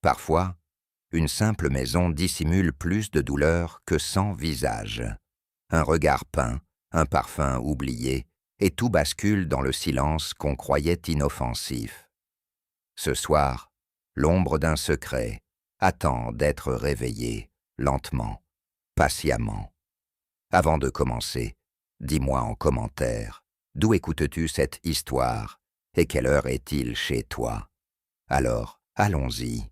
Parfois, une simple maison dissimule plus de douleur que 100 visages. Un regard peint, un parfum oublié, et tout bascule dans le silence qu'on croyait inoffensif. Ce soir, l'ombre d'un secret attend d'être réveillée, lentement, patiemment. Avant de commencer, dis-moi en commentaire, d'où écoutes-tu cette histoire et quelle heure est-il chez toi? Alors, allons-y.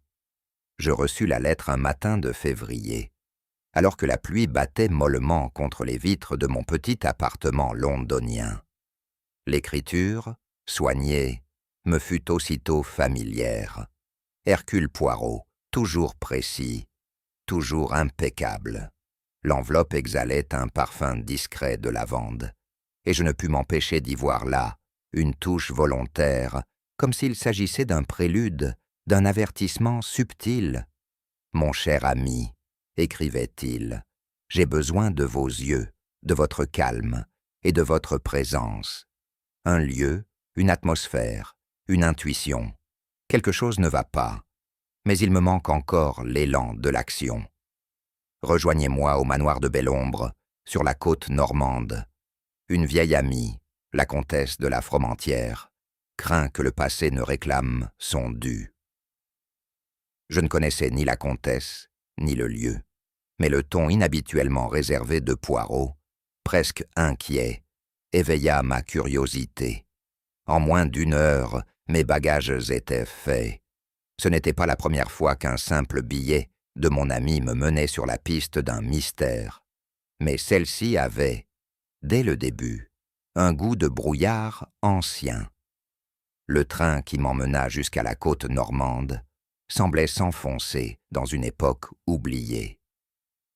Je reçus la lettre un matin de février, alors que la pluie battait mollement contre les vitres de mon petit appartement londonien. L'écriture, soignée, me fut aussitôt familière. Hercule Poirot, toujours précis, toujours impeccable. L'enveloppe exhalait un parfum discret de lavande, et je ne pus m'empêcher d'y voir là une touche volontaire, comme s'il s'agissait d'un prélude, d'un avertissement subtil. « Mon cher ami, » écrivait-il, « j'ai besoin de vos yeux, de votre calme et de votre présence. Un lieu, une atmosphère, une intuition. Quelque chose ne va pas, mais il me manque encore l'élan de l'action. Rejoignez-moi au manoir de Belle-Ombre, sur la côte normande. Une vieille amie, la comtesse de la Fromentieère, craint que le passé ne réclame son dû. » Je ne connaissais ni la comtesse, ni le lieu, mais le ton inhabituellement réservé de Poirot, presque inquiet, éveilla ma curiosité. En moins d'1 heure, mes bagages étaient faits. Ce n'était pas la première fois qu'un simple billet de mon ami me menait sur la piste d'un mystère, mais celle-ci avait, dès le début, un goût de brouillard ancien. Le train qui m'emmena jusqu'à la côte normande semblait s'enfoncer dans une époque oubliée.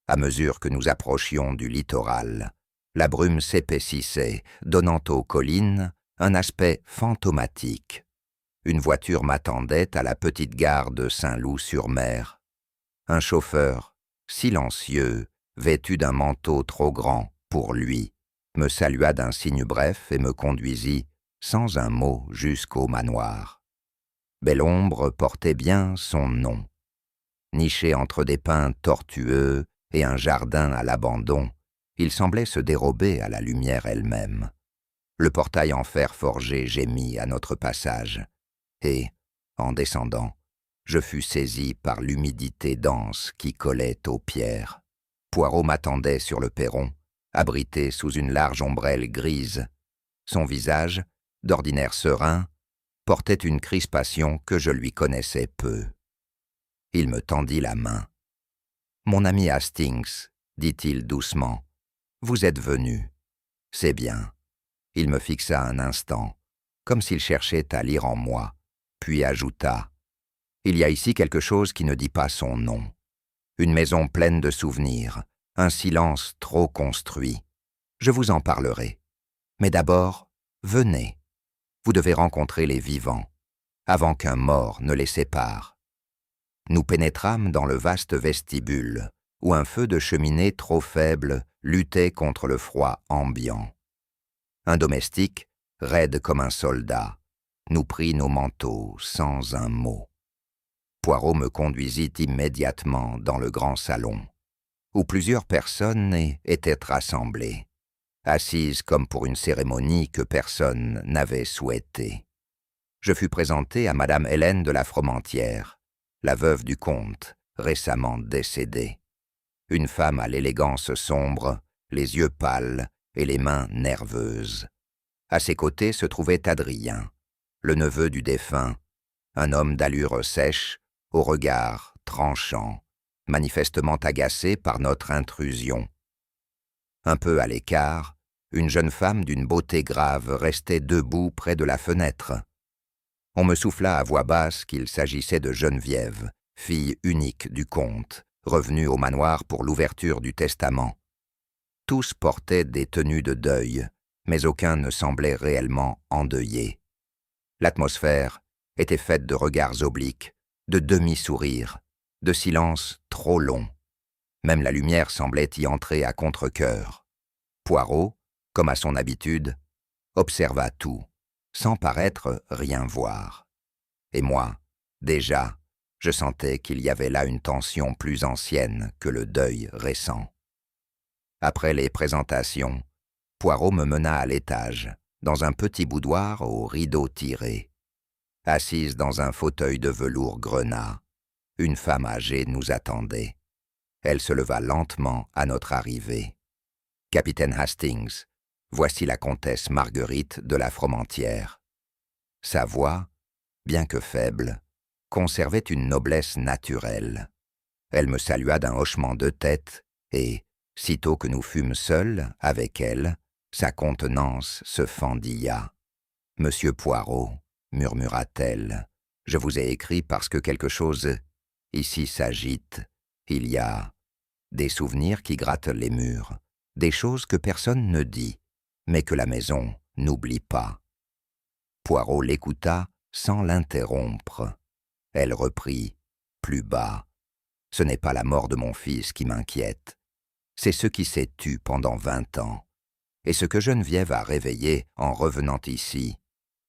À mesure que nous approchions du littoral, la brume s'épaississait, donnant aux collines un aspect fantomatique. Une voiture m'attendait à la petite gare de Saint-Loup-sur-Mer. Un chauffeur, silencieux, vêtu d'un manteau trop grand pour lui, me salua d'un signe bref et me conduisit, sans un mot, jusqu'au manoir. Belle-Ombre portait bien son nom. Niché entre des pins tortueux et un jardin à l'abandon, il semblait se dérober à la lumière elle-même. Le portail en fer forgé gémit à notre passage, et, en descendant, je fus saisi par l'humidité dense qui collait aux pierres. Poirot m'attendait sur le perron, abrité sous une large ombrelle grise. Son visage, d'ordinaire serein, portait une crispation que je lui connaissais peu. Il me tendit la main. « Mon ami Hastings, » dit-il doucement, « vous êtes venu. C'est bien. » Il me fixa un instant, comme s'il cherchait à lire en moi, puis ajouta, « Il y a ici quelque chose qui ne dit pas son nom. Une maison pleine de souvenirs, un silence trop construit. Je vous en parlerai. Mais d'abord, venez. Vous devez rencontrer les vivants, avant qu'un mort ne les sépare. » Nous pénétrâmes dans le vaste vestibule, où un feu de cheminée trop faible luttait contre le froid ambiant. Un domestique, raide comme un soldat, nous prit nos manteaux sans un mot. Poirot me conduisit immédiatement dans le grand salon, où plusieurs personnes étaient rassemblées, assises comme pour une cérémonie que personne n'avait souhaitée. Je fus présenté à Madame Hélène de la Fromentieère, la veuve du comte, récemment décédée. Une femme à l'élégance sombre, les yeux pâles et les mains nerveuses. À ses côtés se trouvait Adrien, le neveu du défunt, un homme d'allure sèche, au regard tranchant, manifestement agacé par notre intrusion. Un peu à l'écart, une jeune femme d'une beauté grave restait debout près de la fenêtre. On me souffla à voix basse qu'il s'agissait de Geneviève, fille unique du comte, revenue au manoir pour l'ouverture du testament. Tous portaient des tenues de deuil, mais aucun ne semblait réellement endeuillé. L'atmosphère était faite de regards obliques, de demi-sourires, de silences trop longs. Même la lumière semblait y entrer à contre-cœur. Poirot, comme à son habitude, observa tout, sans paraître rien voir. Et moi, déjà, Je sentais qu'il y avait là une tension plus ancienne que le deuil récent. Après les présentations, Poirot me mena à l'étage, dans un petit boudoir aux rideaux tirés. Assise dans un fauteuil de velours grenat, une femme âgée nous attendait. Elle se leva lentement à notre arrivée. « Capitaine Hastings, voici la comtesse Marguerite de la Fromentieère. » Sa voix, bien que faible, conservait une noblesse naturelle. Elle me salua d'un hochement de tête et, sitôt que nous fûmes seuls avec elle, sa contenance se fendilla. « Monsieur Poirot, murmura-t-elle, je vous ai écrit parce que quelque chose ici s'agite. Il y a des souvenirs qui grattent les murs, des choses que personne ne dit, mais que la maison n'oublie pas. » Poirot l'écouta sans l'interrompre. Elle reprit, plus bas. « Ce n'est pas la mort de mon fils qui m'inquiète. C'est ce qui s'est tu pendant 20 ans. Et ce que Geneviève a réveillé en revenant ici,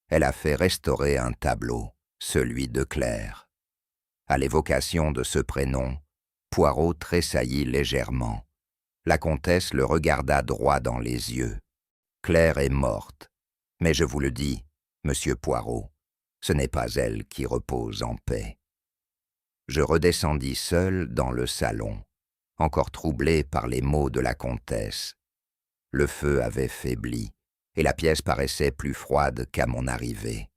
elle a fait restaurer un tableau, celui de Claire. » À l'évocation de ce prénom, Poirot tressaillit légèrement. La comtesse le regarda droit dans les yeux. « Claire est morte, mais je vous le dis, monsieur Poirot, ce n'est pas elle qui repose en paix. » Je redescendis seul dans le salon, encore troublé par les mots de la comtesse. Le feu avait faibli, et la pièce paraissait plus froide qu'à mon arrivée.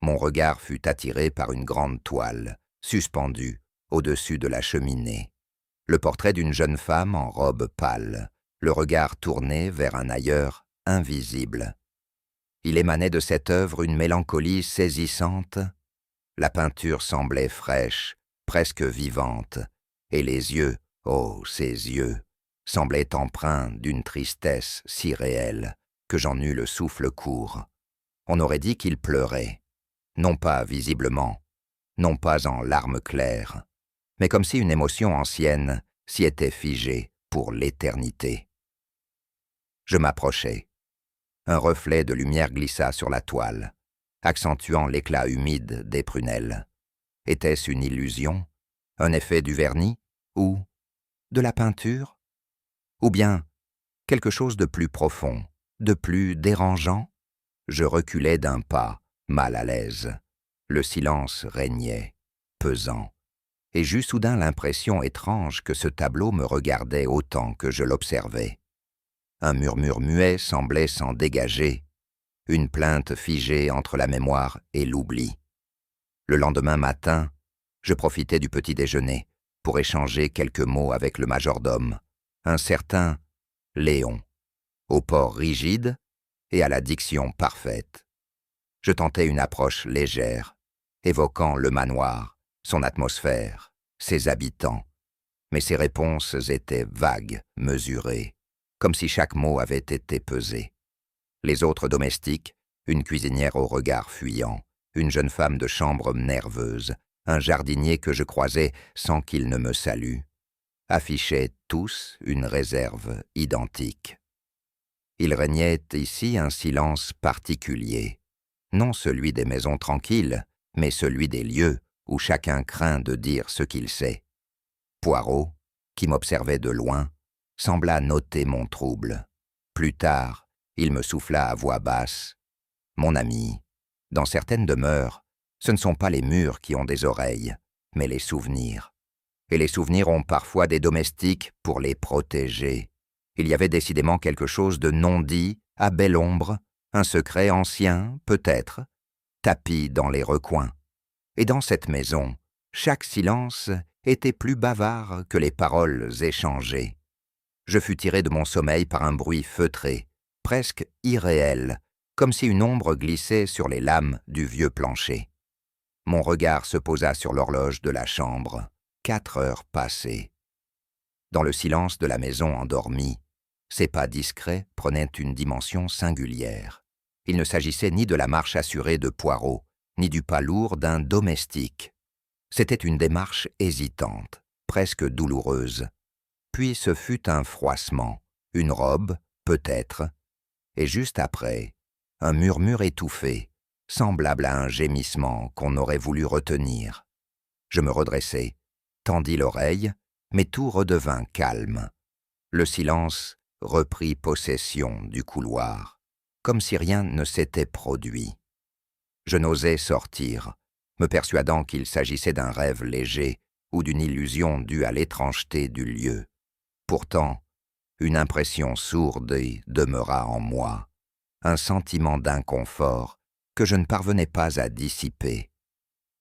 Mon regard fut attiré par une grande toile, suspendue au-dessus de la cheminée. Le portrait d'une jeune femme en robe pâle, le regard tourné vers un ailleurs invisible. Il émanait de cette œuvre une mélancolie saisissante. La peinture semblait fraîche, presque vivante, et les yeux, oh, ces yeux, semblaient empreints d'une tristesse si réelle que j'en eus le souffle court. On aurait dit qu'il pleurait, non pas visiblement, non pas en larmes claires, mais comme si une émotion ancienne s'y était figée pour l'éternité. Je m'approchai. Un reflet de lumière glissa sur la toile, accentuant l'éclat humide des prunelles. Était-ce une illusion, un effet du vernis, ou de la peinture? Ou bien quelque chose de plus profond, de plus dérangeant? Je reculai d'un pas, mal à l'aise. Le silence régnait, pesant, et j'eus soudain l'impression étrange que ce tableau me regardait autant que je l'observais. Un murmure muet semblait s'en dégager, une plainte figée entre la mémoire et l'oubli. Le lendemain matin, je profitai du petit déjeuner pour échanger quelques mots avec le majordome, un certain Léon, au port rigide et à la diction parfaite. Je tentai une approche légère, évoquant le manoir, son atmosphère, ses habitants, mais ses réponses étaient vagues, mesurées, comme si chaque mot avait été pesé. Les autres domestiques, une cuisinière au regard fuyant, une jeune femme de chambre nerveuse, un jardinier que je croisais sans qu'il ne me salue, affichaient tous une réserve identique. Il régnait ici un silence particulier, non celui des maisons tranquilles, mais celui des lieux où chacun craint de dire ce qu'il sait. Poirot, qui m'observait de loin, sembla noter mon trouble. Plus tard, il me souffla à voix basse. « Mon ami, dans certaines demeures, ce ne sont pas les murs qui ont des oreilles, mais les souvenirs. Et les souvenirs ont parfois des domestiques pour les protéger. Il y avait décidément quelque chose de non dit, à belle ombre, un secret ancien, peut-être, tapi dans les recoins. Et dans cette maison, chaque silence était plus bavard que les paroles échangées. Je fus tiré de mon sommeil par un bruit feutré, presque irréel, comme si une ombre glissait sur les lames du vieux plancher. Mon regard se posa sur l'horloge de la chambre. 4 heures passées. Dans le silence de la maison endormie, ces pas discrets prenaient une dimension singulière. Il ne s'agissait ni de la marche assurée de Poirot, ni du pas lourd d'un domestique. C'était une démarche hésitante, presque douloureuse. Puis ce fut un froissement, une robe, peut-être, et juste après, un murmure étouffé, semblable à un gémissement qu'on aurait voulu retenir. Je me redressai, tendis l'oreille, mais tout redevint calme. Le silence reprit possession du couloir, comme si rien ne s'était produit. Je n'osais sortir, me persuadant qu'il s'agissait d'un rêve léger ou d'une illusion due à l'étrangeté du lieu. Pourtant, une impression sourde demeura en moi, un sentiment d'inconfort que je ne parvenais pas à dissiper.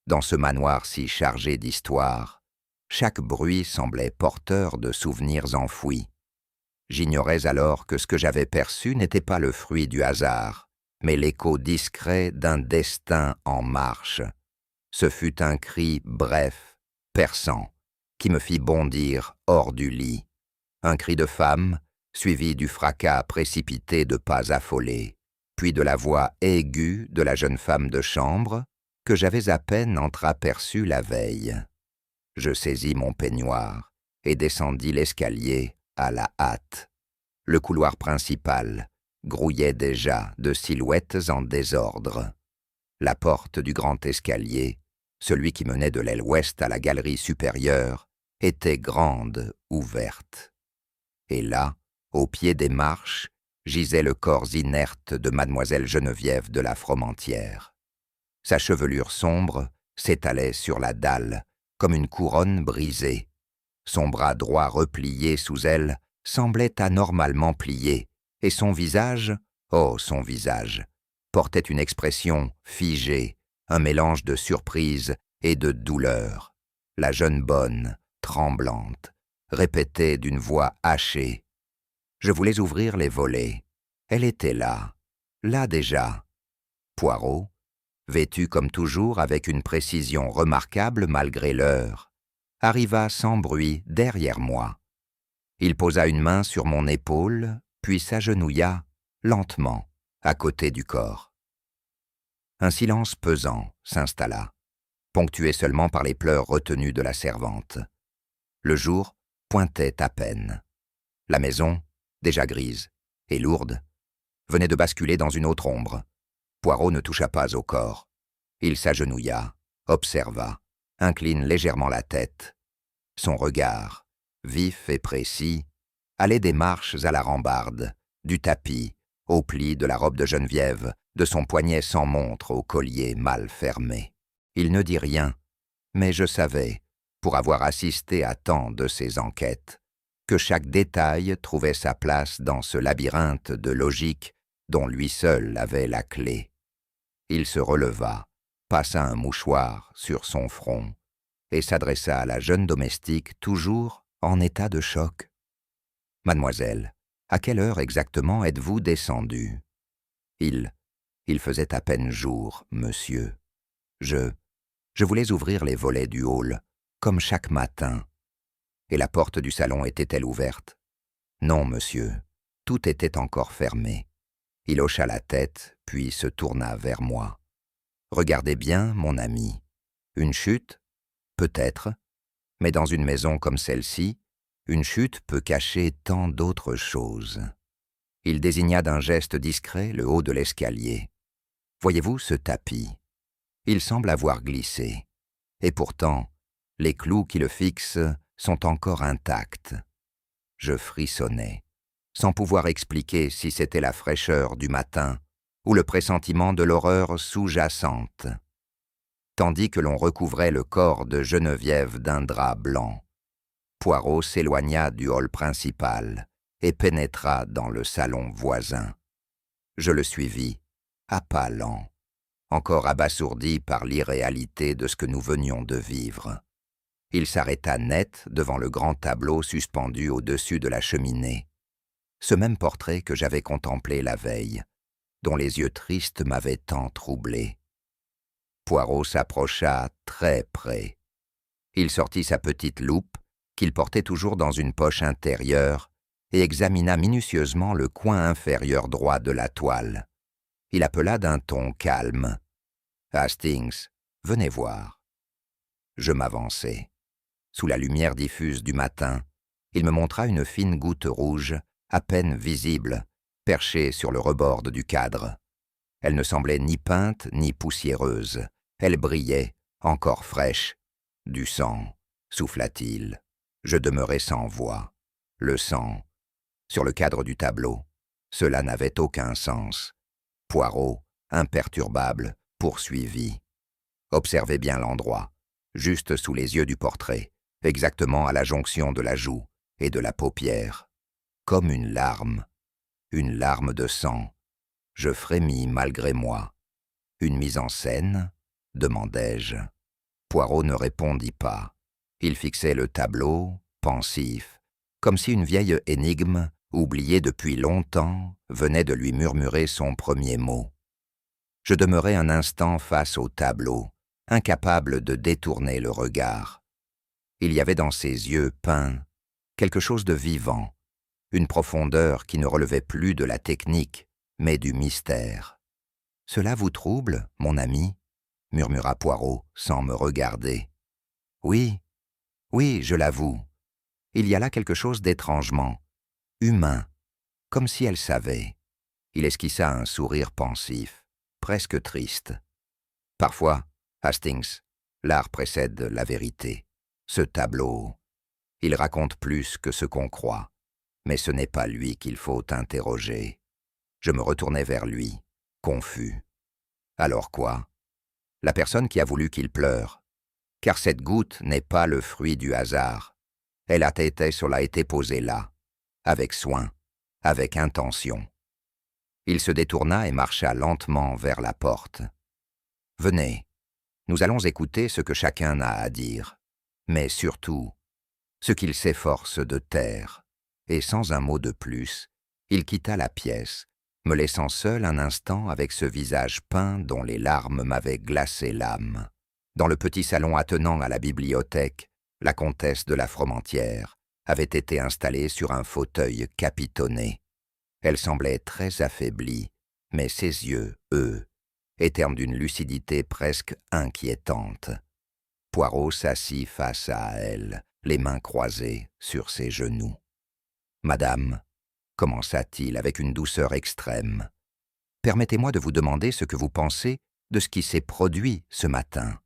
Dans ce manoir si chargé d'histoire, chaque bruit semblait porteur de souvenirs enfouis. J'ignorais alors que ce que j'avais perçu n'était pas le fruit du hasard, mais l'écho discret d'un destin en marche. Ce fut un cri bref, perçant, qui me fit bondir hors du lit. Un cri de femme, suivi du fracas précipité de pas affolés, puis de la voix aiguë de la jeune femme de chambre que j'avais à peine entreaperçue la veille. Je saisis mon peignoir et descendis l'escalier à la hâte. Le couloir principal grouillait déjà de silhouettes en désordre. La porte du grand escalier, celui qui menait de l'aile ouest à la galerie supérieure, était grande, ouverte. Et là, au pied des marches, gisait le corps inerte de mademoiselle Geneviève de la Fromentieре. Sa chevelure sombre s'étalait sur la dalle, comme une couronne brisée. Son bras droit replié sous elle semblait anormalement plié, et son visage, oh son visage, portait une expression figée, un mélange de surprise et de douleur. La jeune bonne, tremblante, répétait d'une voix hachée. Je voulais ouvrir les volets. Elle était là déjà. Poirot, vêtu comme toujours avec une précision remarquable malgré l'heure, arriva sans bruit derrière moi. Il posa une main sur mon épaule, puis s'agenouilla, lentement, à côté du corps. Un silence pesant s'installa, ponctué seulement par les pleurs retenus de la servante. Le jour pointait à peine. La maison, déjà grise et lourde, venait de basculer dans une autre ombre. Poirot ne toucha pas au corps. Il s'agenouilla, observa, incline légèrement la tête. Son regard, vif et précis, allait des marches à la rambarde, du tapis, au pli de la robe de Geneviève, de son poignet sans montre au collier mal fermé. Il ne dit rien, mais je savais, pour avoir assisté à tant de ces enquêtes, que chaque détail trouvait sa place dans ce labyrinthe de logique dont lui seul avait la clé. Il se releva, passa un mouchoir sur son front et s'adressa à la jeune domestique toujours en état de choc. « Mademoiselle, à quelle heure exactement êtes-vous descendue ?»« Il faisait à peine jour, monsieur. Je voulais ouvrir les volets du hall, comme chaque matin. Et la porte du salon était-elle ouverte? Non, monsieur, tout était encore fermé. » Il hocha la tête, puis se tourna vers moi. « Regardez bien, mon ami. Une chute? Peut-être. Mais dans une maison comme celle-ci, une chute peut cacher tant d'autres choses. » Il désigna d'un geste discret le haut de l'escalier. « Voyez-vous ce tapis? Il semble avoir glissé. Et pourtant, les clous qui le fixent sont encore intacts. » Je frissonnais, sans pouvoir expliquer si c'était la fraîcheur du matin ou le pressentiment de l'horreur sous-jacente. Tandis que l'on recouvrait le corps de Geneviève d'un drap blanc, Poirot s'éloigna du hall principal et pénétra dans le salon voisin. Je le suivis, à pas lents, encore abasourdi par l'irréalité de ce que nous venions de vivre. Il s'arrêta net devant le grand tableau suspendu au-dessus de la cheminée, ce même portrait que j'avais contemplé la veille, dont les yeux tristes m'avaient tant troublé. Poirot s'approcha très près. Il sortit sa petite loupe, qu'il portait toujours dans une poche intérieure, et examina minutieusement le coin inférieur droit de la toile. Il appela d'un ton calme. « Hastings, venez voir. » Je m'avançai. Sous la lumière diffuse du matin, il me montra une fine goutte rouge, à peine visible, perchée sur le rebord du cadre. Elle ne semblait ni peinte ni poussiéreuse. Elle brillait, encore fraîche, Du sang, souffla-t-il. Je demeurai sans voix. Le sang, sur le cadre du tableau. Cela n'avait aucun sens. Poirot, imperturbable, poursuivit. Observez bien l'endroit, juste sous les yeux du portrait, exactement à la jonction de la joue et de la paupière. Comme une larme de sang. Je frémis malgré moi. Une mise en scène, demandai-je. Poirot ne répondit pas. Il fixait le tableau, pensif, comme si une vieille énigme, oubliée depuis longtemps, venait de lui murmurer son premier mot. Je demeurai un instant face au tableau, incapable de détourner le regard. Il y avait dans ses yeux peints quelque chose de vivant, une profondeur qui ne relevait plus de la technique, mais du mystère. « Cela vous trouble, mon ami ?» murmura Poirot sans me regarder. « Oui, oui, je l'avoue. Il y a là quelque chose d'étrangement, humain, comme si elle savait. » Il esquissa un sourire pensif, presque triste. « Parfois, Hastings, l'art précède la vérité. Ce tableau, il raconte plus que ce qu'on croit, mais ce n'est pas lui qu'il faut interroger. » Je me retournai vers lui, confus. « Alors quoi ? La personne qui a voulu qu'il pleure. Car cette goutte n'est pas le fruit du hasard. Elle a été posée là, avec soin, avec intention. » Il se détourna et marcha lentement vers la porte. « Venez, nous allons écouter ce que chacun a à dire, mais surtout, ce qu'il s'efforce de taire. » Et sans un mot de plus, il quitta la pièce, me laissant seul un instant avec ce visage peint dont les larmes m'avaient glacé l'âme. Dans le petit salon attenant à la bibliothèque, la comtesse de la Fromentieре avait été installée sur un fauteuil capitonné. Elle semblait très affaiblie, mais ses yeux, eux, étaient d'une lucidité presque inquiétante. Poirot s'assit face à elle, les mains croisées sur ses genoux. « Madame, » commença-t-il avec une douceur extrême, « permettez-moi de vous demander ce que vous pensez de ce qui s'est produit ce matin. »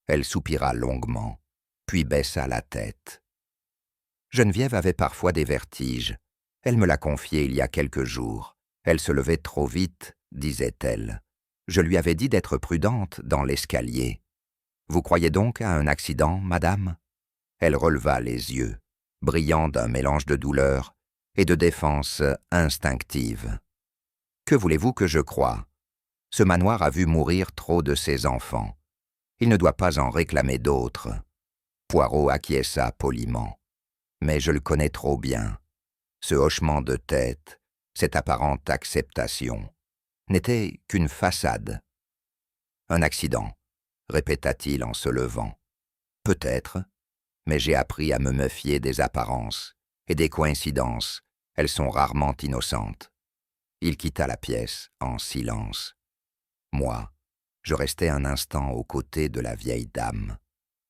Elle soupira longuement, puis baissa la tête. Geneviève avait parfois des vertiges. Elle me l'a confié il y a quelques jours. Elle se levait trop vite, disait-elle. Je lui avais dit d'être prudente dans l'escalier. Vous croyez donc à un accident, madame ? Elle releva les yeux, brillants d'un mélange de douleur et de défense instinctive. Que voulez-vous que je croie ? Ce manoir a vu mourir trop de ses enfants. Il ne doit pas en réclamer d'autres. Poirot acquiesça poliment. Mais je le connais trop bien. Ce hochement de tête, cette apparente acceptation, n'était qu'une façade. Un accident, répéta-t-il en se levant. Peut-être, mais j'ai appris à me méfier des apparences et des coïncidences. Elles sont rarement innocentes. Il quitta la pièce en silence. Moi, je restai un instant aux côtés de la vieille dame.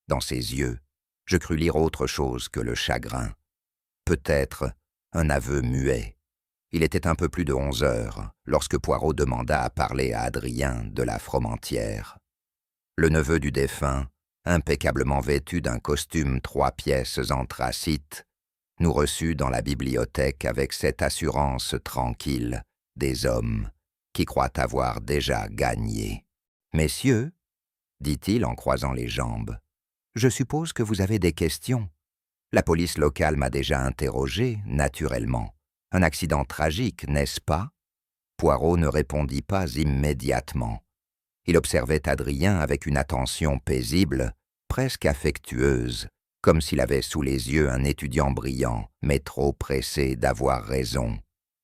Dans ses yeux, je crus lire autre chose que le chagrin. Peut-être un aveu muet. Il était un peu plus de 11 heures lorsque Poirot demanda à parler à Adrien de la Fromentieре. Le neveu du défunt, impeccablement vêtu d'un costume 3 pièces anthracite, nous reçut dans la bibliothèque avec cette assurance tranquille des hommes qui croient avoir déjà gagné. « Messieurs, » dit-il en croisant les jambes, « je suppose que vous avez des questions. La police locale m'a déjà interrogé, naturellement. Un accident tragique, n'est-ce pas ?» Poirot ne répondit pas immédiatement. Il observait Adrien avec une attention paisible, presque affectueuse, comme s'il avait sous les yeux un étudiant brillant, mais trop pressé d'avoir raison.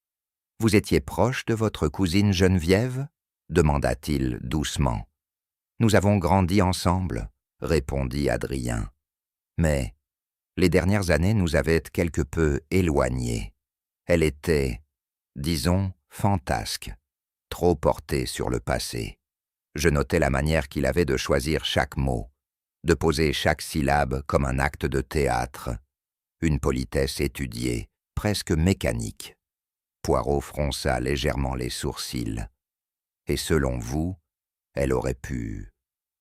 « Vous étiez proche de votre cousine Geneviève ?» demanda-t-il doucement. « Nous avons grandi ensemble, » répondit Adrien. « Mais les dernières années nous avaient quelque peu éloignés. Elle était, disons, fantasque, trop portée sur le passé. Je notais la manière qu'il avait de choisir chaque mot, de poser chaque syllabe comme un acte de théâtre, une politesse étudiée, presque mécanique. » Poirot fronça légèrement les sourcils. « Et selon vous, elle aurait pu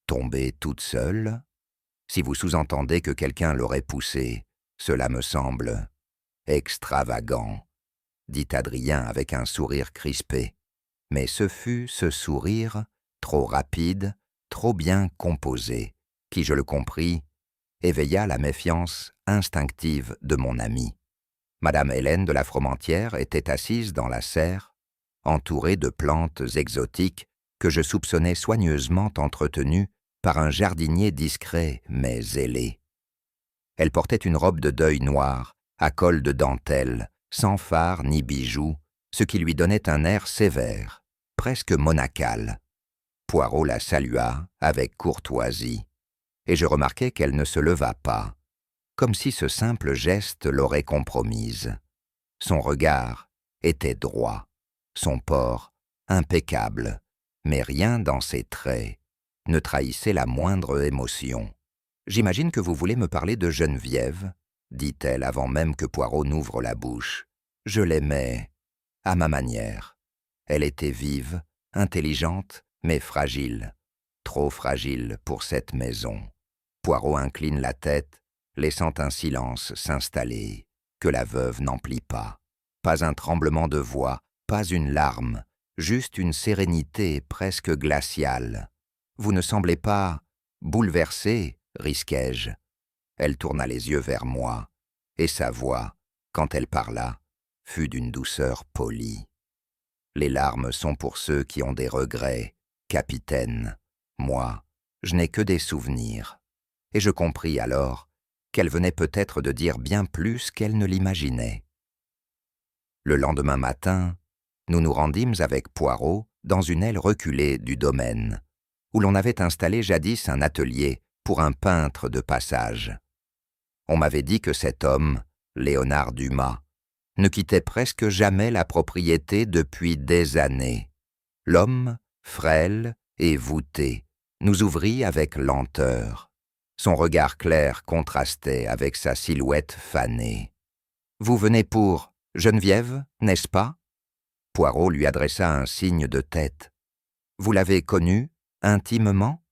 tomber toute seule ? Si vous sous-entendez que quelqu'un l'aurait poussé, cela me semble extravagant, dit Adrien avec un sourire crispé. Mais ce fut ce sourire, trop rapide, trop bien composé, qui, je le compris, éveilla la méfiance instinctive de mon ami. Madame Hélène de la Fromentieре était assise dans la serre, entourée de plantes exotiques que je soupçonnais soigneusement entretenues par un jardinier discret mais zélé. Elle portait une robe de deuil noire, à col de dentelle, sans fard ni bijoux, ce qui lui donnait un air sévère, presque monacal. Poirot la salua avec courtoisie, et je remarquai qu'elle ne se leva pas, comme si ce simple geste l'aurait compromise. Son regard était droit, son port impeccable, mais rien dans ses traits ne trahissait la moindre émotion. « J'imagine que vous voulez me parler de Geneviève, » dit-elle avant même que Poirot n'ouvre la bouche. « Je l'aimais, à ma manière. Elle était vive, intelligente, mais fragile, trop fragile pour cette maison. » Poirot incline la tête, laissant un silence s'installer, que la veuve n'emplit pas. Pas un tremblement de voix, pas une larme, juste une sérénité presque glaciale. « Vous ne semblez pas bouleversé, risquai-je. » Elle tourna les yeux vers moi, et sa voix, quand elle parla, fut d'une douceur polie. « Les larmes sont pour ceux qui ont des regrets, capitaine. Moi, je n'ai que des souvenirs. » Et je compris alors qu'elle venait peut-être de dire bien plus qu'elle ne l'imaginait. Le lendemain matin, nous nous rendîmes avec Poirot dans une aile reculée du domaine, où l'on avait installé jadis un atelier pour un peintre de passage. On m'avait dit que cet homme, Léonard Dumas, ne quittait presque jamais la propriété depuis des années. L'homme, frêle et voûté, nous ouvrit avec lenteur. Son regard clair contrastait avec sa silhouette fanée. « Vous venez pour Geneviève, n'est-ce pas ?» Poirot lui adressa un signe de tête. « Vous l'avez connue, intimement ?»«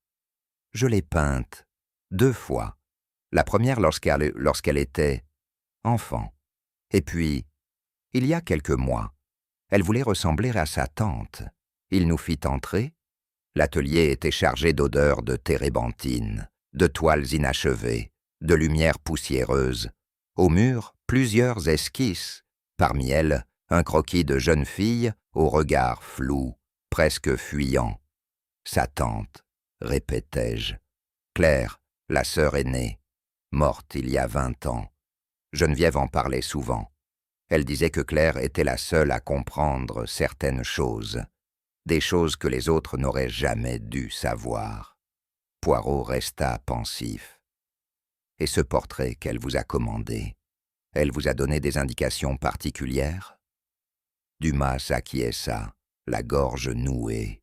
Je l'ai peinte, 2 fois. La première lorsqu'elle était enfant. Et puis, il y a quelques mois, elle voulait ressembler à sa tante. Il nous fit entrer. L'atelier était chargé d'odeurs de térébenthine, de toiles inachevées, de lumière poussiéreuse. Au mur, plusieurs esquisses, parmi elles, un croquis de jeune fille au regard flou, presque fuyant. Sa tante, répétai-je. Claire, la sœur aînée, morte il y a 20 ans. Geneviève en parlait souvent. Elle disait que Claire était la seule à comprendre certaines choses, des choses que les autres n'auraient jamais dû savoir. Poirot resta pensif. « Et ce portrait qu'elle vous a commandé, elle vous a donné des indications particulières ?» Dumas s'acquiesça, la gorge nouée.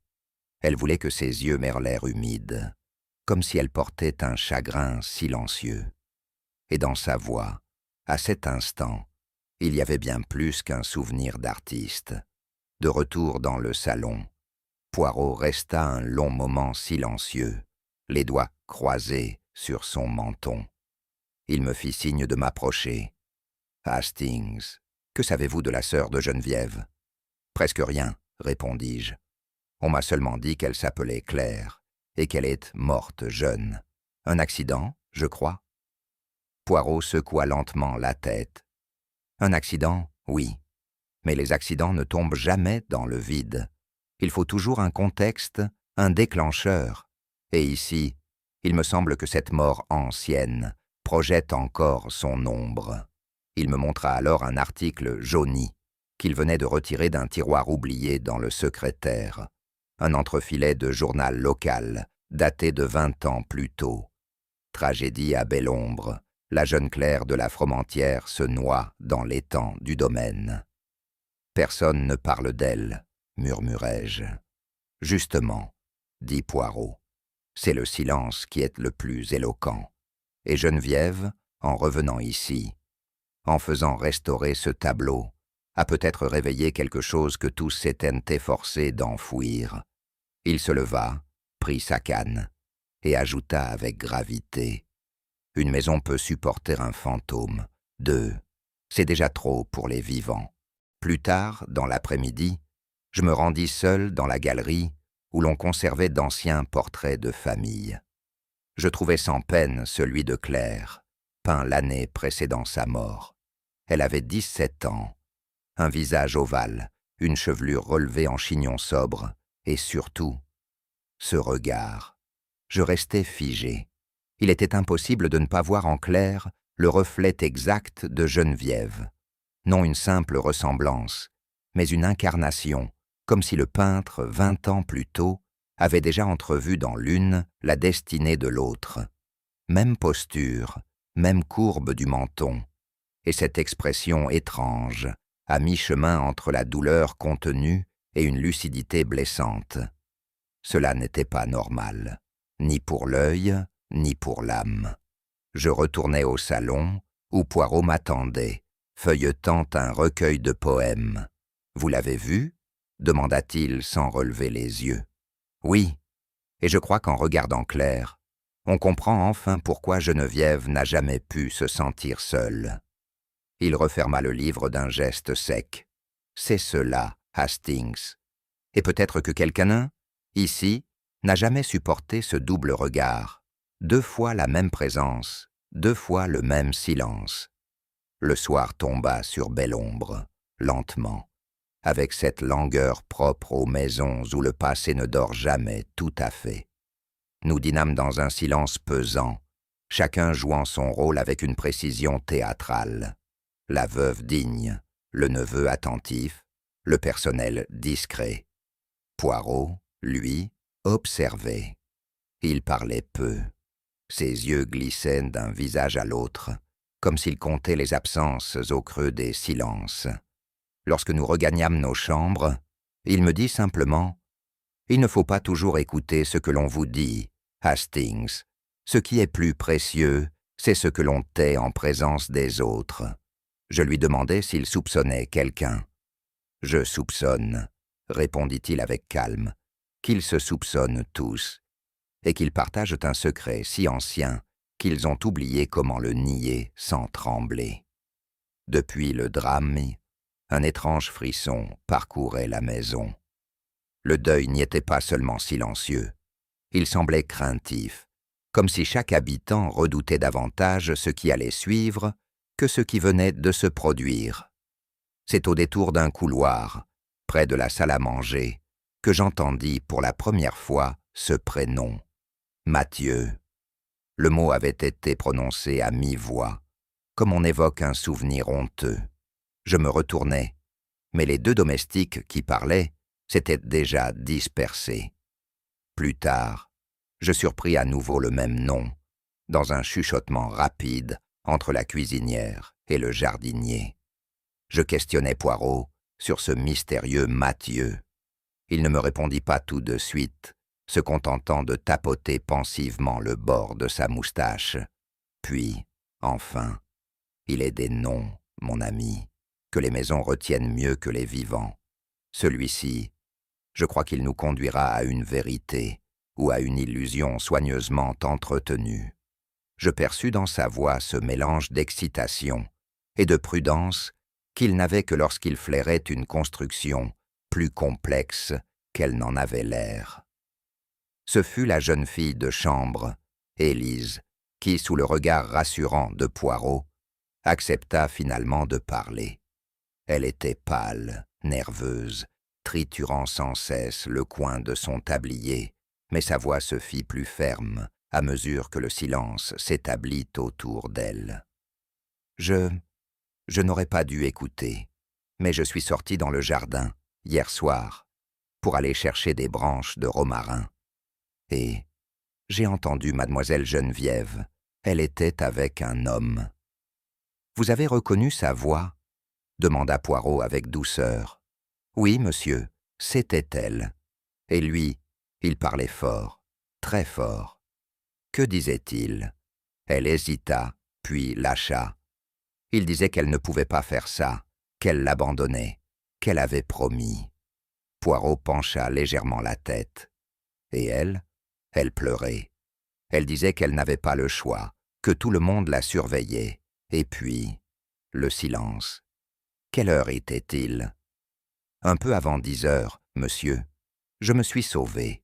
Elle voulait que ses yeux merlèrent humides, comme si elle portait un chagrin silencieux. Et dans sa voix, à cet instant, il y avait bien plus qu'un souvenir d'artiste. De retour dans le salon, Poirot resta un long moment silencieux, les doigts croisés sur son menton. Il me fit signe de m'approcher. « Hastings, que savez-vous de la sœur de Geneviève ?»« Presque rien, répondis-je. On m'a seulement dit qu'elle s'appelait Claire et qu'elle est morte jeune. Un accident, je crois ?» Poirot secoua lentement la tête. « Un accident, oui. Mais les accidents ne tombent jamais dans le vide. Il faut toujours un contexte, un déclencheur. Et ici, il me semble que cette mort ancienne projette encore son ombre. » Il me montra alors un article jauni qu'il venait de retirer d'un tiroir oublié dans le secrétaire. Un entrefilet de journal local, daté de 20 ans plus tôt. Tragédie à belle ombre. La jeune Claire de la Fromentieре se noie dans l'étang du domaine. « Personne ne parle d'elle, » murmurai-je. « Justement, » dit Poirot, « c'est le silence qui est le plus éloquent. Et Geneviève, en revenant ici, en faisant restaurer ce tableau, a peut-être réveillé quelque chose que tous s'étaient efforcés d'enfouir. » Il se leva, prit sa canne, et ajouta avec gravité. Une maison peut supporter un fantôme. 2, c'est déjà trop pour les vivants. Plus tard, dans l'après-midi, je me rendis seul dans la galerie où l'on conservait d'anciens portraits de famille. Je trouvai sans peine celui de Claire, peint l'année précédant sa mort. Elle avait 17 ans, un visage ovale, une chevelure relevée en chignon sobre, et surtout, ce regard. Je restai figé. Il était impossible de ne pas voir en Claire le reflet exact de Geneviève. Non une simple ressemblance, mais une incarnation, comme si le peintre, 20 ans plus tôt, avait déjà entrevu dans l'une la destinée de l'autre. Même posture, même courbe du menton, et cette expression étrange, à mi-chemin entre la douleur contenue et une lucidité blessante. Cela n'était pas normal, ni pour l'œil, ni pour l'âme. Je retournai au salon, où Poirot m'attendait, feuilletant un recueil de poèmes. « Vous l'avez vu ?» demanda-t-il sans relever les yeux. « Oui, et je crois qu'en regardant Claire, on comprend enfin pourquoi Geneviève n'a jamais pu se sentir seule. » Il referma le livre d'un geste sec. « C'est cela, Hastings. Et peut-être que quelqu'un, ici, n'a jamais supporté ce double regard. 2 fois la même présence, 2 fois le même silence. » Le soir tomba sur Belle-Ombre, lentement, avec cette langueur propre aux maisons où le passé ne dort jamais tout à fait. Nous dînâmes dans un silence pesant, chacun jouant son rôle avec une précision théâtrale. La veuve digne, le neveu attentif, le personnel discret. Poirot, lui, observait. Il parlait peu. Ses yeux glissaient d'un visage à l'autre, comme s'il comptait les absences au creux des silences. Lorsque nous regagnâmes nos chambres, il me dit simplement « Il ne faut pas toujours écouter ce que l'on vous dit, Hastings. Ce qui est plus précieux, c'est ce que l'on tait en présence des autres. » Je lui demandai s'il soupçonnait quelqu'un. « Je soupçonne, » répondit-il avec calme, « qu'ils se soupçonnent tous, et qu'ils partagent un secret si ancien qu'ils ont oublié comment le nier sans trembler. » Depuis le drame, un étrange frisson parcourait la maison. Le deuil n'y était pas seulement silencieux, il semblait craintif, comme si chaque habitant redoutait davantage ce qui allait suivre que ce qui venait de se produire. C'est au détour d'un couloir, près de la salle à manger, que j'entendis pour la première fois ce prénom, Mathieu. Le mot avait été prononcé à mi-voix, comme on évoque un souvenir honteux. Je me retournai, mais les 2 domestiques qui parlaient s'étaient déjà dispersés. Plus tard, je surpris à nouveau le même nom, dans un chuchotement rapide entre la cuisinière et le jardinier. Je questionnai Poirot sur ce mystérieux Mathieu. Il ne me répondit pas tout de suite, se contentant de tapoter pensivement le bord de sa moustache. Puis, enfin, il est des noms, mon ami, que les maisons retiennent mieux que les vivants. Celui-ci, je crois qu'il nous conduira à une vérité ou à une illusion soigneusement entretenue. Je perçus dans sa voix ce mélange d'excitation et de prudence qu'il n'avait que lorsqu'il flairait une construction plus complexe qu'elle n'en avait l'air. Ce fut la jeune fille de chambre, Élise, qui, sous le regard rassurant de Poirot, accepta finalement de parler. Elle était pâle, nerveuse, triturant sans cesse le coin de son tablier, mais sa voix se fit plus ferme à mesure que le silence s'établit autour d'elle. Je n'aurais pas dû écouter, mais je suis sorti dans le jardin, hier soir, pour aller chercher des branches de romarin. Et j'ai entendu mademoiselle Geneviève. Elle était avec un homme. « Vous avez reconnu sa voix ?» demanda Poirot avec douceur. « Oui, monsieur, c'était elle. Et lui, il parlait fort, très fort. Que disait-il ?» Elle hésita, puis lâcha. Il disait qu'elle ne pouvait pas faire ça, qu'elle l'abandonnait, qu'elle avait promis. Poirot pencha légèrement la tête. Et elle pleurait. Elle disait qu'elle n'avait pas le choix, que tout le monde la surveillait, et puis, le silence. Quelle heure était-il? Un peu avant 10 heures, monsieur. Je me suis sauvé.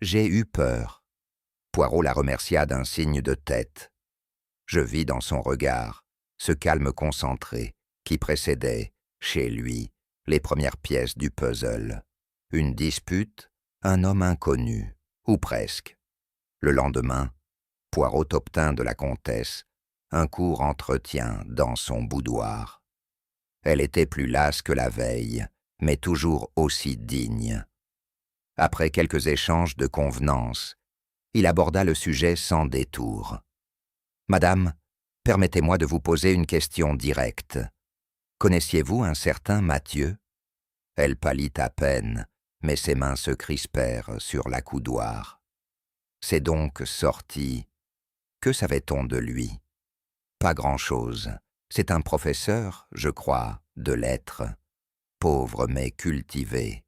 J'ai eu peur. Poirot la remercia d'un signe de tête. Je vis dans son regard ce calme concentré qui précédait, chez lui, les premières pièces du puzzle. Une dispute, un homme inconnu, ou presque. Le lendemain, Poirot obtint de la comtesse un court entretien dans son boudoir. Elle était plus lasse que la veille, mais toujours aussi digne. Après quelques échanges de convenance, il aborda le sujet sans détour. « Madame, permettez-moi de vous poser une question directe. Connaissiez-vous un certain Mathieu ?» Elle pâlit à peine, mais ses mains se crispèrent sur l'accoudoir. C'est donc sorti. Que savait-on de lui? Pas grand-chose. C'est un professeur, je crois, de lettres. Pauvre mais cultivé.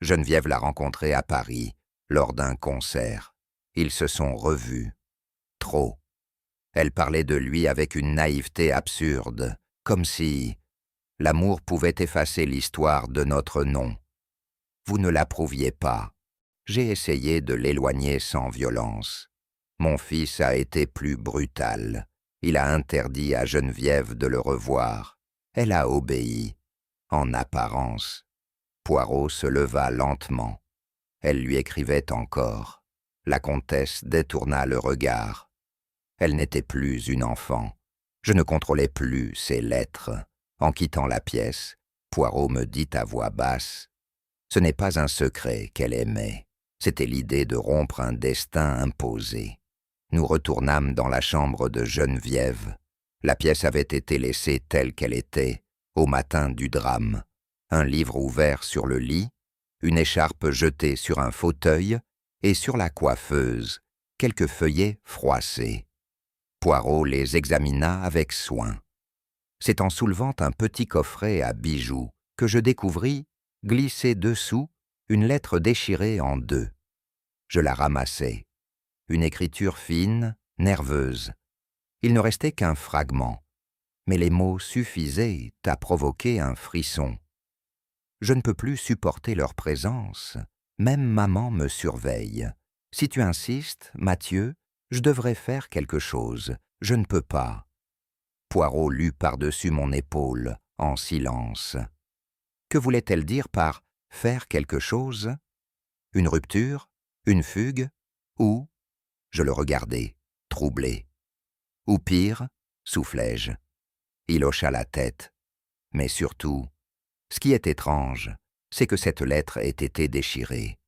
Geneviève l'a rencontré à Paris, lors d'un concert. Ils se sont revus. Trop. Elle parlait de lui avec une naïveté absurde, comme si l'amour pouvait effacer l'histoire de notre nom. Vous ne l'approuviez pas. J'ai essayé de l'éloigner sans violence. Mon fils a été plus brutal. Il a interdit à Geneviève de le revoir. Elle a obéi, en apparence. Poirot se leva lentement. Elle lui écrivait encore. La comtesse détourna le regard. Elle n'était plus une enfant. Je ne contrôlais plus ses lettres. En quittant la pièce, Poirot me dit à voix basse « Ce n'est pas un secret qu'elle aimait. C'était l'idée de rompre un destin imposé. » Nous retournâmes dans la chambre de Geneviève. La pièce avait été laissée telle qu'elle était, au matin du drame. Un livre ouvert sur le lit, une écharpe jetée sur un fauteuil, et sur la coiffeuse, quelques feuillets froissés. Poirot les examina avec soin. C'est en soulevant un petit coffret à bijoux que je découvris, glissé dessous, une lettre déchirée en deux. Je la ramassai. Une écriture fine, nerveuse. Il ne restait qu'un fragment, mais les mots suffisaient à provoquer un frisson. Je ne peux plus supporter leur présence. Même maman me surveille. Si tu insistes, Mathieu, je devrais faire quelque chose. Je ne peux pas. Poirot lut par-dessus mon épaule, en silence. Que voulait-elle dire par « faire quelque chose » ? Une rupture? Une fugue? Ou? Je le regardai, troublé. Ou pire, soufflai-je. Il hocha la tête. Mais surtout, ce qui est étrange, c'est que cette lettre ait été déchirée.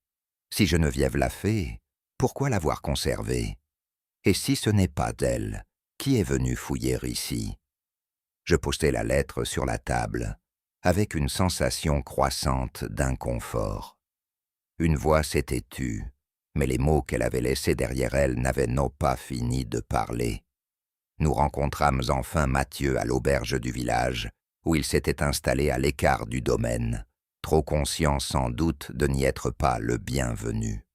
Si Geneviève l'a fait, pourquoi l'avoir conservée? Et si ce n'est pas d'elle, qui est venu fouiller ici? Je postai la lettre sur la table, avec une sensation croissante d'inconfort. Une voix s'était tue, mais les mots qu'elle avait laissés derrière elle n'avaient pas fini de parler. Nous rencontrâmes enfin Mathieu à l'auberge du village, où il s'était installé à l'écart du domaine, trop conscient sans doute de n'y être pas le bienvenu.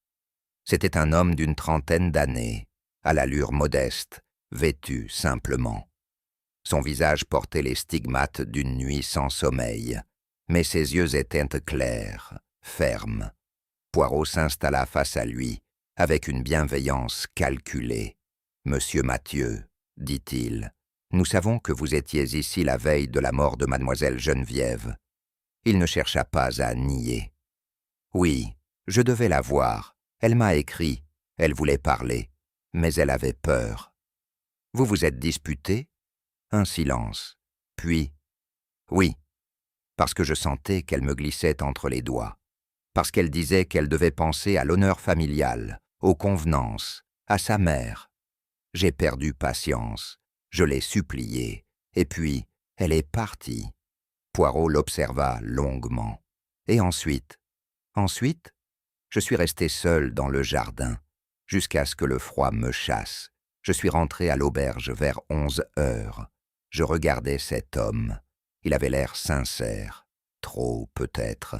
C'était un homme d'une trentaine d'années, à l'allure modeste, vêtu simplement. Son visage portait les stigmates d'une nuit sans sommeil, mais ses yeux étaient clairs, fermes. Poirot s'installa face à lui, avec une bienveillance calculée. « Monsieur Mathieu, dit-il, nous savons que vous étiez ici la veille de la mort de mademoiselle Geneviève. » Il ne chercha pas à nier. « Oui, je devais la voir. Elle m'a écrit. Elle voulait parler. Mais elle avait peur. » « Vous vous êtes disputé ?» Un silence. Puis « Oui, parce que je sentais qu'elle me glissait entre les doigts. Parce qu'elle disait qu'elle devait penser à l'honneur familial, aux convenances, à sa mère. J'ai perdu patience. Je l'ai suppliée. Et puis, elle est partie. » Poirot l'observa longuement. « Et ensuite? » « Ensuite, je suis resté seul dans le jardin, jusqu'à ce que le froid me chasse. Je suis rentré à l'auberge vers 11 heures. Je regardais cet homme. Il avait l'air sincère, trop peut-être.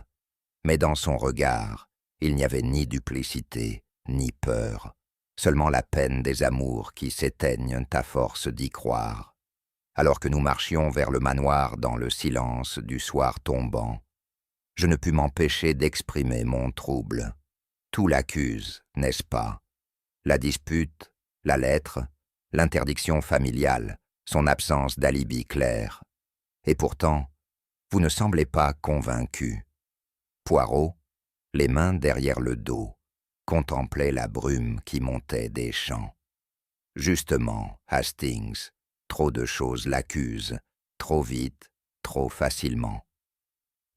Mais dans son regard, il n'y avait ni duplicité, ni peur. seulement la peine des amours qui s'éteignent à force d'y croire. Alors que nous marchions vers le manoir dans le silence du soir tombant, je ne pus m'empêcher d'exprimer mon trouble. Tout l'accuse, n'est-ce pas? La dispute, la lettre, l'interdiction familiale, son absence d'alibi clair. Et pourtant, vous ne semblez pas convaincu. Poirot, les mains derrière le dos, contemplait la brume qui montait des champs. Justement, Hastings, trop de choses l'accusent, trop vite, trop facilement.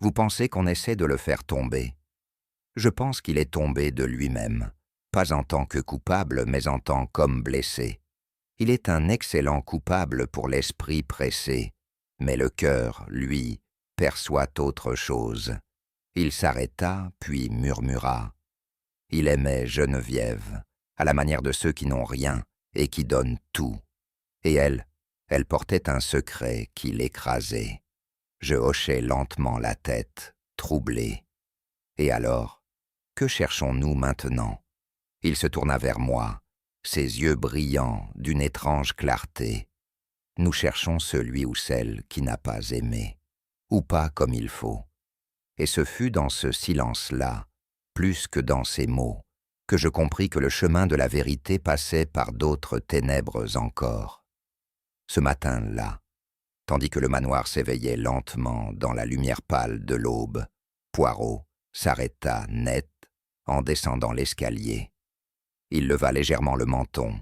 Vous pensez qu'on essaie de le faire tomber? Je pense qu'il est tombé de lui-même, pas en tant que coupable, mais en tant qu'homme blessé. Il est un excellent coupable pour l'esprit pressé, mais le cœur, lui, perçoit autre chose. Il s'arrêta, puis murmura. Il aimait Geneviève, à la manière de ceux qui n'ont rien et qui donnent tout. Et elle portait un secret qui l'écrasait. Je hochai lentement la tête, troublé. Et alors, que cherchons-nous maintenant? Il se tourna vers moi, ses yeux brillants d'une étrange clarté. Nous cherchons celui ou celle qui n'a pas aimé, ou pas comme il faut. Et ce fut dans ce silence-là, plus que dans ces mots, que je compris que le chemin de la vérité passait par d'autres ténèbres encore. Ce matin-là, tandis que le manoir s'éveillait lentement dans la lumière pâle de l'aube, Poirot s'arrêta net en descendant l'escalier. Il leva légèrement le menton,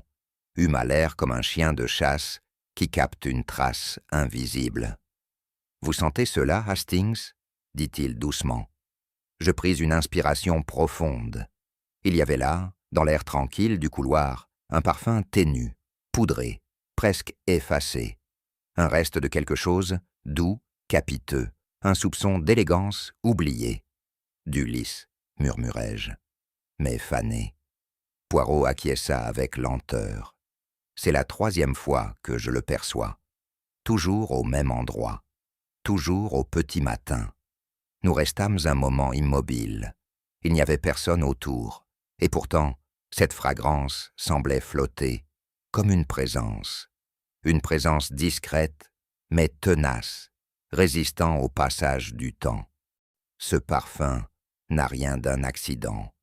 huma l'air comme un chien de chasse qui capte une trace invisible. « Vous sentez cela, Hastings » dit-il doucement. Je pris une inspiration profonde. Il y avait là, dans l'air tranquille du couloir, un parfum ténu, poudré, presque effacé. Un reste de quelque chose, doux, capiteux, un soupçon d'élégance oublié. Du lys, murmurai-je, mais fané. Poirot acquiesça avec lenteur. C'est la 3e fois que je le perçois. Toujours au même endroit, toujours au petit matin. Nous restâmes un moment immobiles. Il n'y avait personne autour, et pourtant, cette fragrance semblait flotter, comme une présence discrète, mais tenace, résistant au passage du temps. Ce parfum n'a rien d'un accident,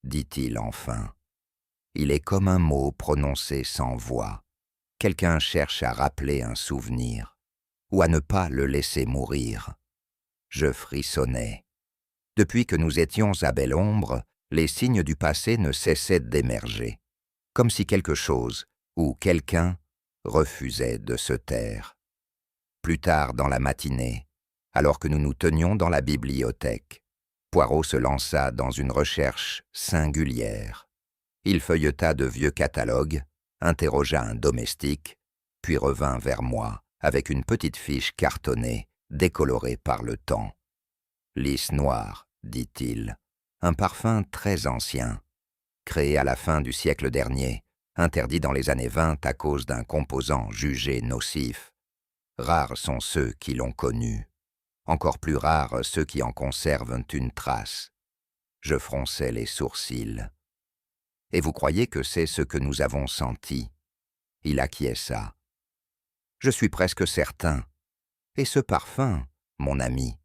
dit-il enfin. Il est comme un mot prononcé sans voix. Quelqu'un cherche à rappeler un souvenir, ou à ne pas le laisser mourir. Je frissonnais. Depuis que nous étions à belle ombre, les signes du passé ne cessaient d'émerger, comme si quelque chose, ou quelqu'un, refusait de se taire. Plus tard dans la matinée, alors que nous nous tenions dans la bibliothèque, Poirot se lança dans une recherche singulière. Il feuilleta de vieux catalogues, interrogea un domestique, puis revint vers moi avec une petite fiche cartonnée, décolorée par le temps. « Lys noir », dit-il, un parfum très ancien, créé à la fin du siècle dernier, interdit dans les années 20 à cause d'un composant jugé nocif. Rares sont ceux qui l'ont connu. Encore plus rares ceux qui en conservent une trace. Je fronçai les sourcils. « Et vous croyez que c'est ce que nous avons senti ?» Il acquiesça. « Je suis presque certain. Et ce parfum, mon ami,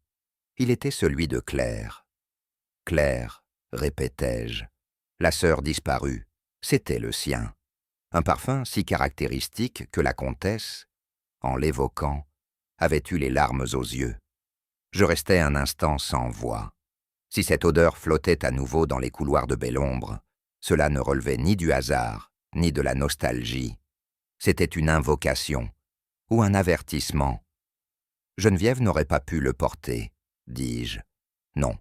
il était celui de Claire. »« Claire, répétai-je. La sœur disparue, c'était le sien. Un parfum si caractéristique que la comtesse, en l'évoquant, avait eu les larmes aux yeux. Je restai un instant sans voix. Si cette odeur flottait à nouveau dans les couloirs de belle ombre, cela ne relevait ni du hasard, ni de la nostalgie. C'était une invocation, ou un avertissement. Geneviève n'aurait pas pu le porter, dis-je. Non.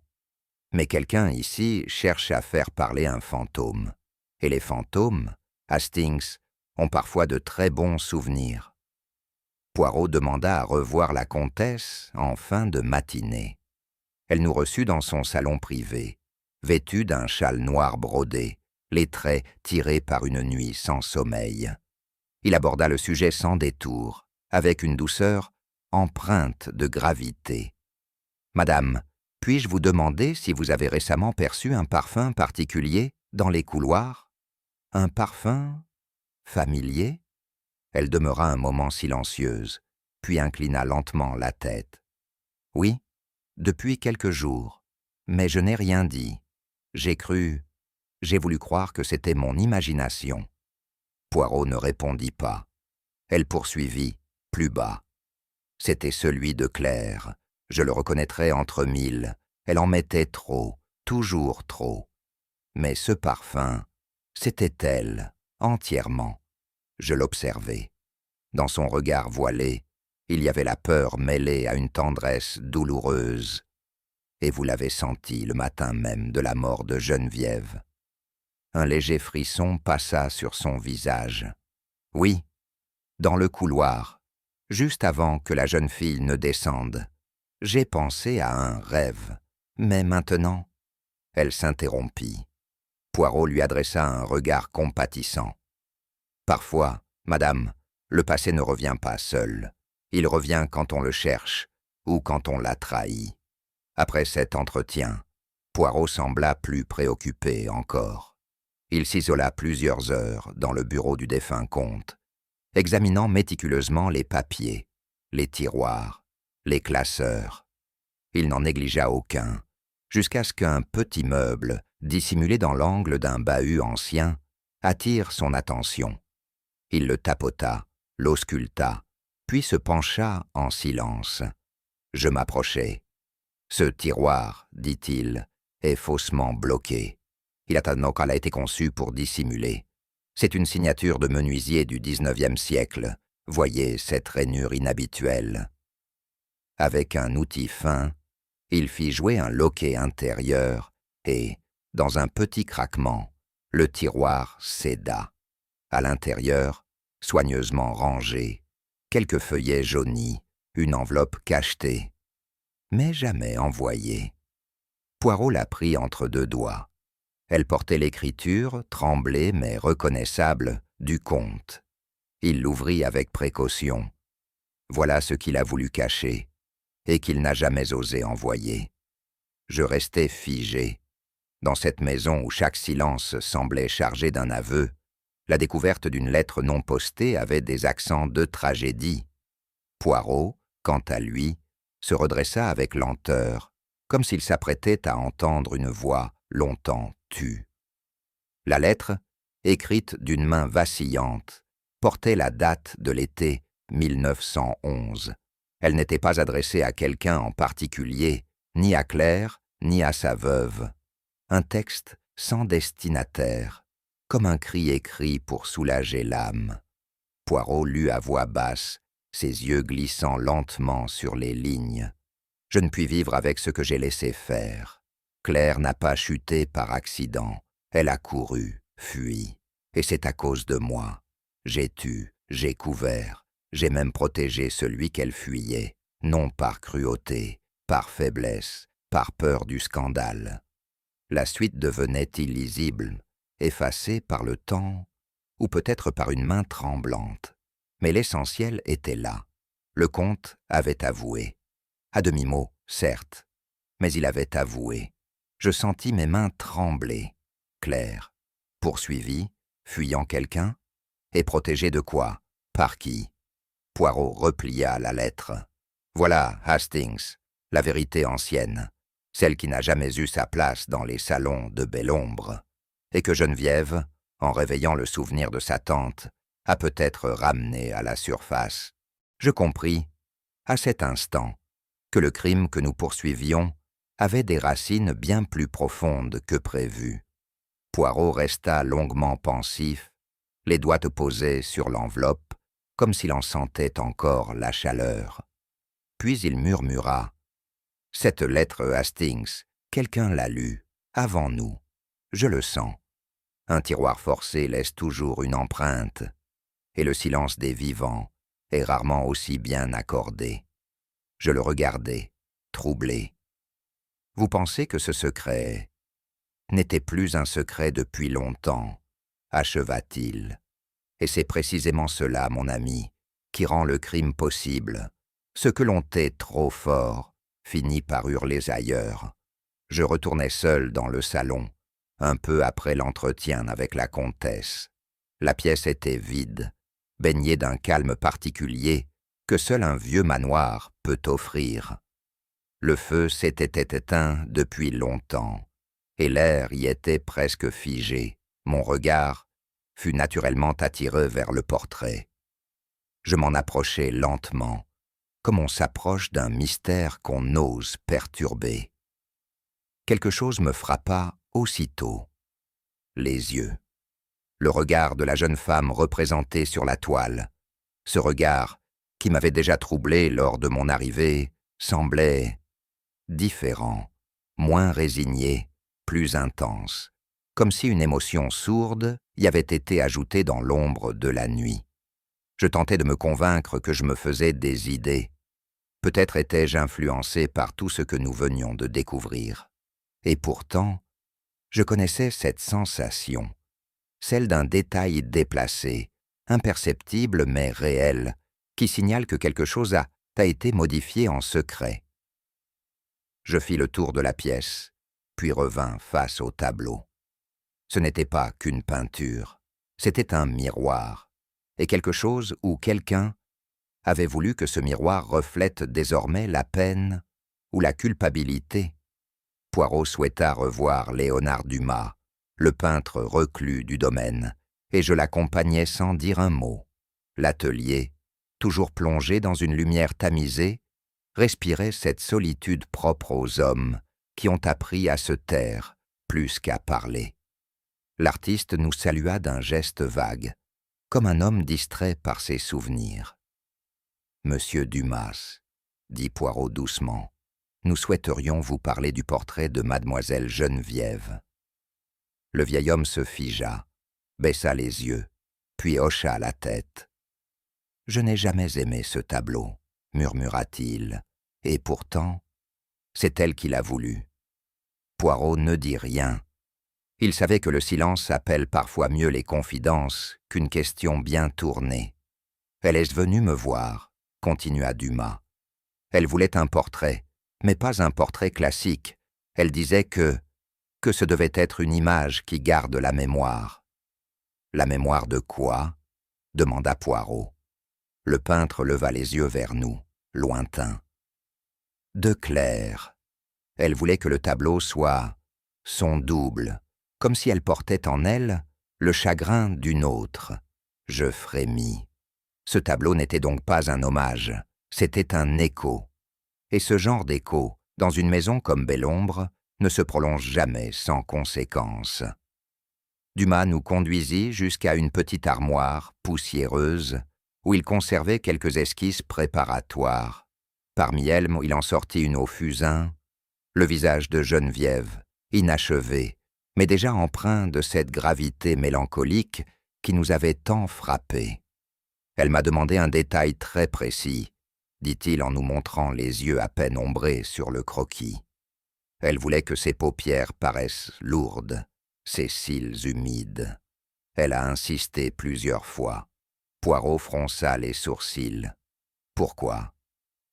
Mais quelqu'un ici cherche à faire parler un fantôme. Et les fantômes, Hastings, ont parfois de très bons souvenirs. Poirot demanda à revoir la comtesse en fin de matinée. Elle nous reçut dans son salon privé, vêtue d'un châle noir brodé, les traits tirés par une nuit sans sommeil. Il aborda le sujet sans détour, avec une douceur empreinte de gravité. « Madame, puis-je vous demander si vous avez récemment perçu un parfum particulier dans les couloirs ?» Un parfum familier? Elle demeura un moment silencieuse, puis inclina lentement la tête. Oui, depuis quelques jours, mais je n'ai rien dit. J'ai voulu croire que c'était mon imagination. Poirot ne répondit pas. Elle poursuivit, plus bas. C'était celui de Claire. Je le reconnaîtrais entre mille. Elle en mettait trop, toujours trop. Mais ce parfum, c'était elle, entièrement. Je l'observais. Dans son regard voilé, il y avait la peur mêlée à une tendresse douloureuse. Et vous l'avez senti le matin même de la mort de Geneviève. Un léger frisson passa sur son visage. Oui, dans le couloir, juste avant que la jeune fille ne descende, j'ai pensé à un rêve. Mais maintenant, elle s'interrompit. Poirot lui adressa un regard compatissant. Parfois, madame, le passé ne revient pas seul. Il revient quand on le cherche ou quand on l'a trahi. Après cet entretien, Poirot sembla plus préoccupé encore. Il s'isola plusieurs heures dans le bureau du défunt comte, examinant méticuleusement les papiers, les tiroirs, les classeurs. Il n'en négligea aucun, jusqu'à ce qu'un petit meuble, dissimulé dans l'angle d'un bahut ancien, attire son attention. Il le tapota, l'ausculta, puis se pencha en silence. Je m'approchai. « Ce tiroir, dit-il, est faussement bloqué. Il a été conçu pour dissimuler. C'est une signature de menuisier du XIXe siècle. Voyez cette rainure inhabituelle. » Avec un outil fin, il fit jouer un loquet intérieur et, dans un petit craquement, le tiroir céda. À l'intérieur, soigneusement rangé, quelques feuillets jaunis, une enveloppe cachetée, mais jamais envoyée. Poirot la prit entre deux doigts. Elle portait l'écriture, tremblée mais reconnaissable, du comte. Il l'ouvrit avec précaution. Voilà ce qu'il a voulu cacher, et qu'il n'a jamais osé envoyer. Je restais figé. Dans cette maison où chaque silence semblait chargé d'un aveu, la découverte d'une lettre non postée avait des accents de tragédie. Poirot, quant à lui, se redressa avec lenteur, comme s'il s'apprêtait à entendre une voix longtemps tue. La lettre, écrite d'une main vacillante, portait la date de l'été 1911. Elle n'était pas adressée à quelqu'un en particulier, ni à Claire, ni à sa veuve. Un texte sans destinataire, comme un cri écrit pour soulager l'âme. Poirot lut à voix basse, ses yeux glissant lentement sur les lignes. Je ne puis vivre avec ce que j'ai laissé faire. Claire n'a pas chuté par accident. Elle a couru, fui. Et c'est à cause de moi. J'ai tu, j'ai couvert. J'ai même protégé celui qu'elle fuyait, non par cruauté, par faiblesse, par peur du scandale. La suite devenait illisible, effacée par le temps, ou peut-être par une main tremblante. Mais l'essentiel était là. Le comte avait avoué. À demi-mot, certes, mais il avait avoué. Je sentis mes mains trembler. Claire, poursuivie, fuyant quelqu'un, et protégée de quoi? Par qui? Poirot replia la lettre. Voilà, Hastings, la vérité ancienne, celle qui n'a jamais eu sa place dans les salons de Belle-Ombre, et que Geneviève, en réveillant le souvenir de sa tante, a peut-être ramené à la surface. Je compris, à cet instant, que le crime que nous poursuivions avait des racines bien plus profondes que prévu. Poirot resta longuement pensif, les doigts posés sur l'enveloppe, comme s'il en sentait encore la chaleur. Puis il murmura « Cette lettre, Hastings, quelqu'un l'a lue, avant nous. Je le sens. Un tiroir forcé laisse toujours une empreinte, et le silence des vivants est rarement aussi bien accordé. » Je le regardai, troublé. « Vous pensez que ce secret n'était plus un secret depuis longtemps, acheva-t-il. Et c'est précisément cela, mon ami, qui rend le crime possible. Ce que l'on tait trop fort finit par hurler ailleurs. Je retournai seul dans le salon, un peu après l'entretien avec la comtesse. La pièce était vide, baignée d'un calme particulier que seul un vieux manoir peut offrir. Le feu s'était éteint depuis longtemps, et l'air y était presque figé. Mon regard fut naturellement attiré vers le portrait. Je m'en approchai lentement, comme on s'approche d'un mystère qu'on n'ose perturber. Quelque chose me frappa aussitôt. Les yeux. Le regard de la jeune femme représentée sur la toile. Ce regard, qui m'avait déjà troublé lors de mon arrivée, semblait différent, moins résigné, plus intense, comme si une émotion sourde y avait été ajoutée dans l'ombre de la nuit. Je tentais de me convaincre que je me faisais des idées. Peut-être étais-je influencé par tout ce que nous venions de découvrir. Et pourtant, je connaissais cette sensation, celle d'un détail déplacé, imperceptible mais réel, qui signale que quelque chose a été modifié en secret. Je fis le tour de la pièce, puis revins face au tableau. Ce n'était pas qu'une peinture, c'était un miroir, et quelque chose ou quelqu'un avait voulu que ce miroir reflète désormais la peine ou la culpabilité. Poirot souhaita revoir Léonard Dumas, le peintre reclus du domaine, et je l'accompagnai sans dire un mot. L'atelier, toujours plongé dans une lumière tamisée, respirait cette solitude propre aux hommes qui ont appris à se taire plus qu'à parler. L'artiste nous salua d'un geste vague, comme un homme distrait par ses souvenirs. « Monsieur Dumas, » dit Poirot doucement, « nous souhaiterions vous parler du portrait de mademoiselle Geneviève. » Le vieil homme se figea, baissa les yeux, puis hocha la tête. « Je n'ai jamais aimé ce tableau, » murmura-t-il, « et pourtant, c'est elle qui l'a voulu. » Poirot ne dit rien. Il savait que le silence appelle parfois mieux les confidences qu'une question bien tournée. « Elle est venue me voir, » continua Dumas. « Elle voulait un portrait, mais pas un portrait classique. Elle disait que ce devait être une image qui garde la mémoire. » « La mémoire de quoi ?» demanda Poirot. Le peintre leva les yeux vers nous, lointain. « De Claire. Elle voulait que le tableau soit son double, comme si elle portait en elle le chagrin d'une autre. » Je frémis. Ce tableau n'était donc pas un hommage, c'était un écho. Et ce genre d'écho, dans une maison comme Bellombre, ne se prolonge jamais sans conséquence. Dumas nous conduisit jusqu'à une petite armoire poussiéreuse où il conservait quelques esquisses préparatoires. Parmi elles, il en sortit une au fusain, le visage de Geneviève, inachevé, mais déjà empreint de cette gravité mélancolique qui nous avait tant frappés. Elle m'a demandé un détail très précis, dit-il en nous montrant les yeux à peine ombrés sur le croquis. Elle voulait que ses paupières paraissent lourdes, ses cils humides. Elle a insisté plusieurs fois. Poirot fronça les sourcils. Pourquoi ?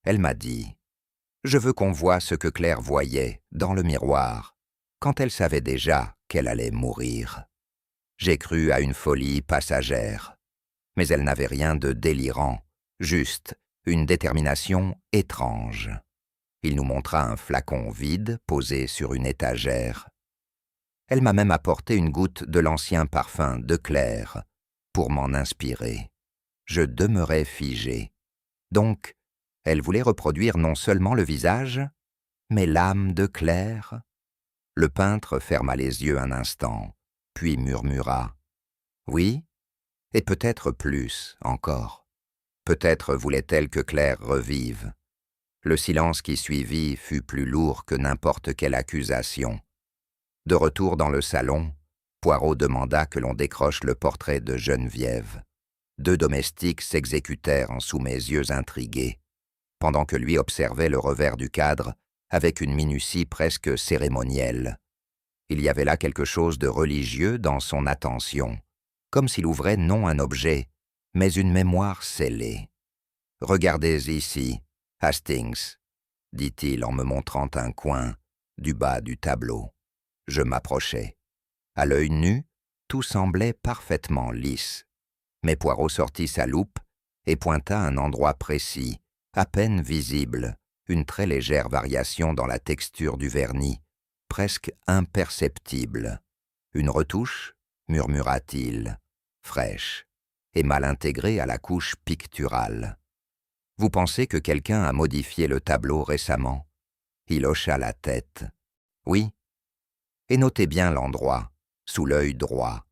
Elle m'a dit « Je veux qu'on voie ce que Claire voyait dans le miroir, quand elle savait déjà qu'elle allait mourir. » J'ai cru à une folie passagère, mais elle n'avait rien de délirant, juste une détermination étrange. Il nous montra un flacon vide posé sur une étagère. Elle m'a même apporté une goutte de l'ancien parfum de Claire pour m'en inspirer. Je demeurais figé. Donc, elle voulait reproduire non seulement le visage, mais l'âme de Claire. Le peintre ferma les yeux un instant, puis murmura « Oui, et peut-être plus encore. Peut-être voulait-elle que Claire revive. » Le silence qui suivit fut plus lourd que n'importe quelle accusation. De retour dans le salon, Poirot demanda que l'on décroche le portrait de Geneviève. 2 domestiques s'exécutèrent en sous mes yeux intrigués, pendant que lui observait le revers du cadre avec une minutie presque cérémonielle. Il y avait là quelque chose de religieux dans son attention, comme s'il ouvrait non un objet, mais une mémoire scellée. « Regardez ici, Hastings, » dit-il en me montrant un coin du bas du tableau. Je m'approchai. À l'œil nu, tout semblait parfaitement lisse. Mais Poirot sortit sa loupe et pointa un endroit précis, à peine visible, une très légère variation dans la texture du vernis, presque imperceptible. Une retouche, murmura-t-il, fraîche, et mal intégrée à la couche picturale. Vous pensez que quelqu'un a modifié le tableau récemment? Il hocha la tête. Oui. Et notez bien l'endroit, sous l'œil droit,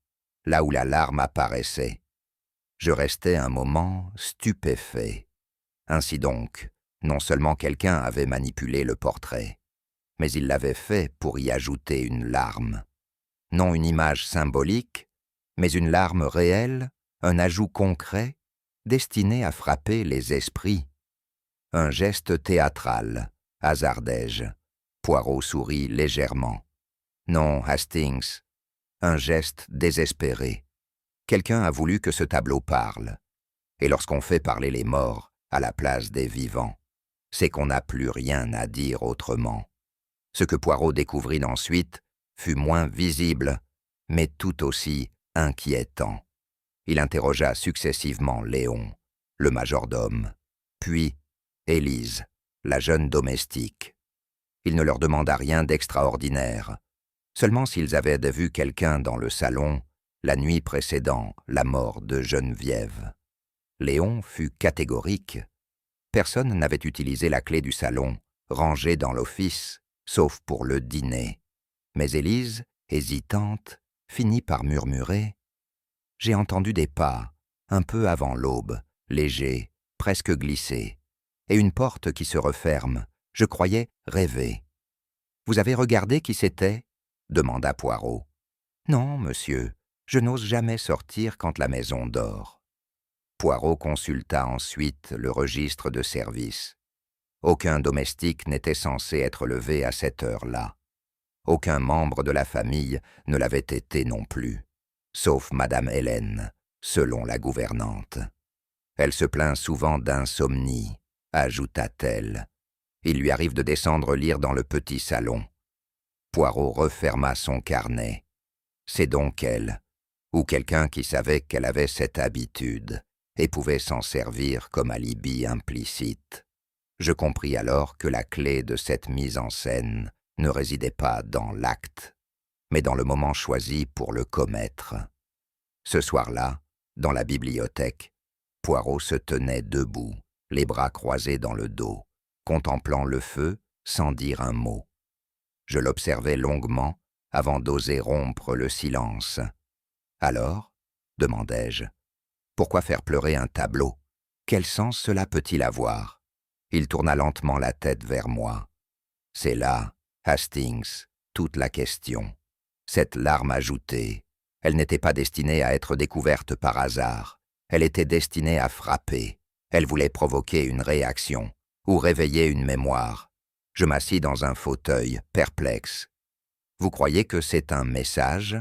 là où la larme apparaissait. Je restais un moment stupéfait. Ainsi donc, non seulement quelqu'un avait manipulé le portrait, mais il l'avait fait pour y ajouter une larme. Non une image symbolique, mais une larme réelle, un ajout concret, destiné à frapper les esprits. Un geste théâtral, hasardai-je. Poirot sourit légèrement. Non, Hastings, un geste désespéré. Quelqu'un a voulu que ce tableau parle. Et lorsqu'on fait parler les morts à la place des vivants, c'est qu'on n'a plus rien à dire autrement. Ce que Poirot découvrit ensuite fut moins visible, mais tout aussi inquiétant. Il interrogea successivement Léon, le majordome, puis Élise, la jeune domestique. Il ne leur demanda rien d'extraordinaire, seulement s'ils avaient vu quelqu'un dans le salon la nuit précédant la mort de Geneviève. Léon fut catégorique. Personne n'avait utilisé la clé du salon, rangée dans l'office, sauf pour le dîner. Mais Élise, hésitante, finit par murmurer « J'ai entendu des pas, un peu avant l'aube, légers, presque glissés, et une porte qui se referme. Je croyais rêver. »« Vous avez regardé qui c'était ?» demanda Poirot. « Non, monsieur, je n'ose jamais sortir quand la maison dort. » Poirot consulta ensuite le registre de service. Aucun domestique n'était censé être levé à cette heure-là. Aucun membre de la famille ne l'avait été non plus, sauf Madame Hélène, selon la gouvernante. Elle se plaint souvent d'insomnie, ajouta-t-elle. Il lui arrive de descendre lire dans le petit salon. Poirot referma son carnet. C'est donc elle, ou quelqu'un qui savait qu'elle avait cette habitude et pouvait s'en servir comme alibi implicite. Je compris alors que la clé de cette mise en scène ne résidait pas dans l'acte, mais dans le moment choisi pour le commettre. Ce soir-là, dans la bibliothèque, Poirot se tenait debout, les bras croisés dans le dos, contemplant le feu sans dire un mot. Je l'observais longuement avant d'oser rompre le silence. « Alors, demandai-je, pourquoi faire pleurer un tableau? Quel sens cela peut-il avoir ?» Il tourna lentement la tête vers moi. « C'est là, Hastings, toute la question. Cette larme ajoutée, elle n'était pas destinée à être découverte par hasard. Elle était destinée à frapper. Elle voulait provoquer une réaction ou réveiller une mémoire. Je m'assis dans un fauteuil, perplexe. Vous croyez que c'est un message?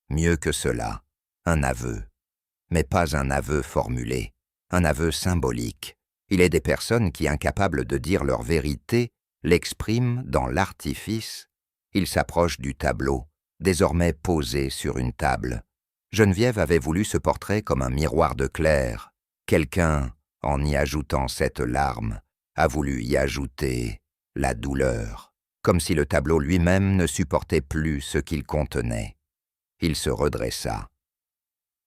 Mieux que cela, un aveu. Mais pas un aveu formulé, un aveu symbolique. Il est des personnes qui, incapables de dire leur vérité, l'expriment dans l'artifice. Il s'approche du tableau, désormais posé sur une table. Geneviève avait voulu ce portrait comme un miroir de Claire. Quelqu'un, en y ajoutant cette larme, a voulu y ajouter la douleur, comme si le tableau lui-même ne supportait plus ce qu'il contenait. Il se redressa.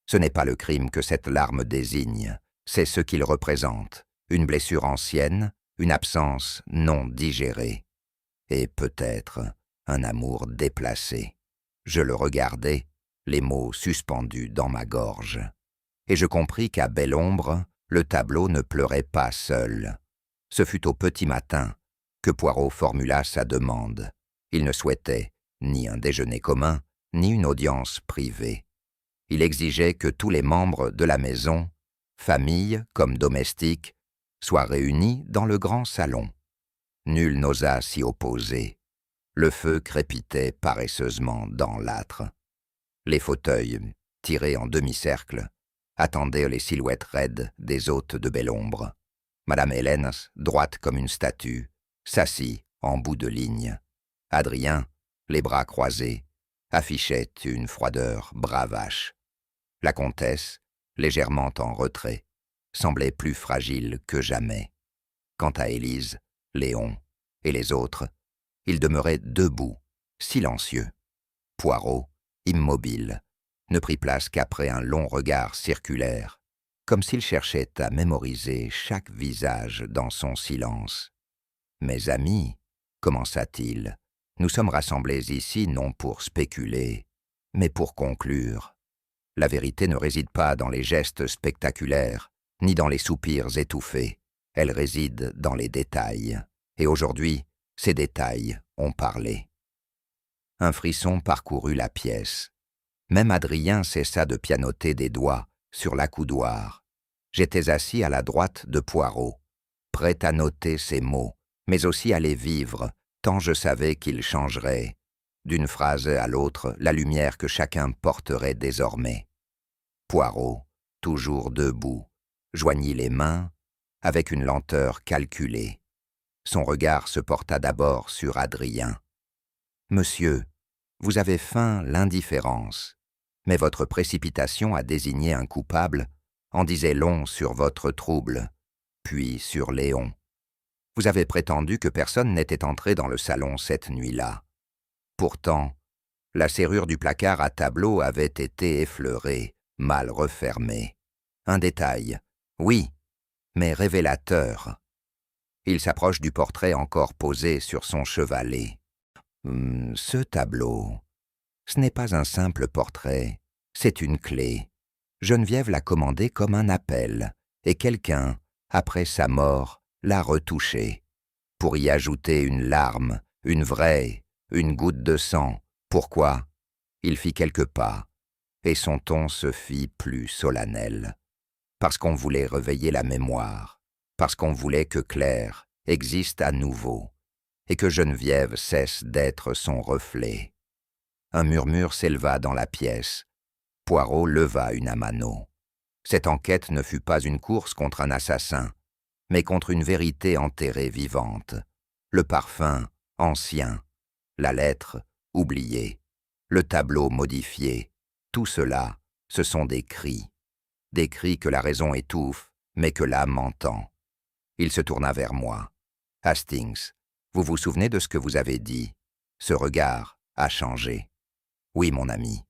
Ce n'est pas le crime que cette larme désigne, c'est ce qu'il représente, une blessure ancienne, une absence non digérée, et peut-être un amour déplacé. Je le regardai, les mots suspendus dans ma gorge, et je compris qu'à belle ombre, le tableau ne pleurait pas seul. Ce fut au petit matin que Poirot formula sa demande. Il ne souhaitait ni un déjeuner commun, ni une audience privée. Il exigeait que tous les membres de la maison, famille comme domestiques, soient réunis dans le grand salon. Nul n'osa s'y opposer. Le feu crépitait paresseusement dans l'âtre. Les fauteuils, tirés en demi-cercle, attendaient les silhouettes raides des hôtes de belle ombre. Madame Hélène, droite comme une statue, s'assit en bout de ligne. Adrien, les bras croisés, affichait une froideur bravache. La comtesse, légèrement en retrait, semblait plus fragile que jamais. Quant à Élise, Léon et les autres, ils demeuraient debout, silencieux. Poirot, immobile, ne prit place qu'après un long regard circulaire, comme s'il cherchait à mémoriser chaque visage dans son silence. « Mes amis, commença-t-il, nous sommes rassemblés ici non pour spéculer, mais pour conclure. La vérité ne réside pas dans les gestes spectaculaires, ni dans les soupirs étouffés. Elle réside dans les détails. Et aujourd'hui, ces détails ont parlé. » Un frisson parcourut la pièce. Même Adrien cessa de pianoter des doigts sur l'accoudoir. J'étais assis à la droite de Poirot, prêt à noter ses mots, mais aussi à les vivre, tant je savais qu'ils changeraient, d'une phrase à l'autre, la lumière que chacun porterait désormais. Poirot, toujours debout, joignit les mains avec une lenteur calculée. Son regard se porta d'abord sur Adrien. « Monsieur, vous avez feint l'indifférence, mais votre précipitation à désigner un coupable en disait long sur votre trouble, puis sur Léon. Vous avez prétendu que personne n'était entré dans le salon cette nuit-là. Pourtant, la serrure du placard à tableau avait été effleurée, mal refermée. Un détail, oui, mais révélateur. Il s'approche du portrait encore posé sur son chevalet. Ce tableau, ce n'est pas un simple portrait, c'est une clé. Geneviève l'a commandé comme un appel, et quelqu'un, après sa mort, l'a retouché, pour y ajouter une larme, une vraie, une goutte de sang. Pourquoi? Il fit quelques pas, et son ton se fit plus solennel. Parce qu'on voulait réveiller la mémoire, parce qu'on voulait que Claire existe à nouveau, et que Geneviève cesse d'être son reflet. Un murmure s'éleva dans la pièce. Poirot leva une amano. Cette enquête ne fut pas une course contre un assassin, mais contre une vérité enterrée vivante. Le parfum, ancien. La lettre, oubliée. Le tableau modifié. Tout cela, ce sont des cris. Des cris que la raison étouffe, mais que l'âme entend. Il se tourna vers moi. « Hastings, vous vous souvenez de ce que vous avez dit? Ce regard a changé. » « Oui, mon ami.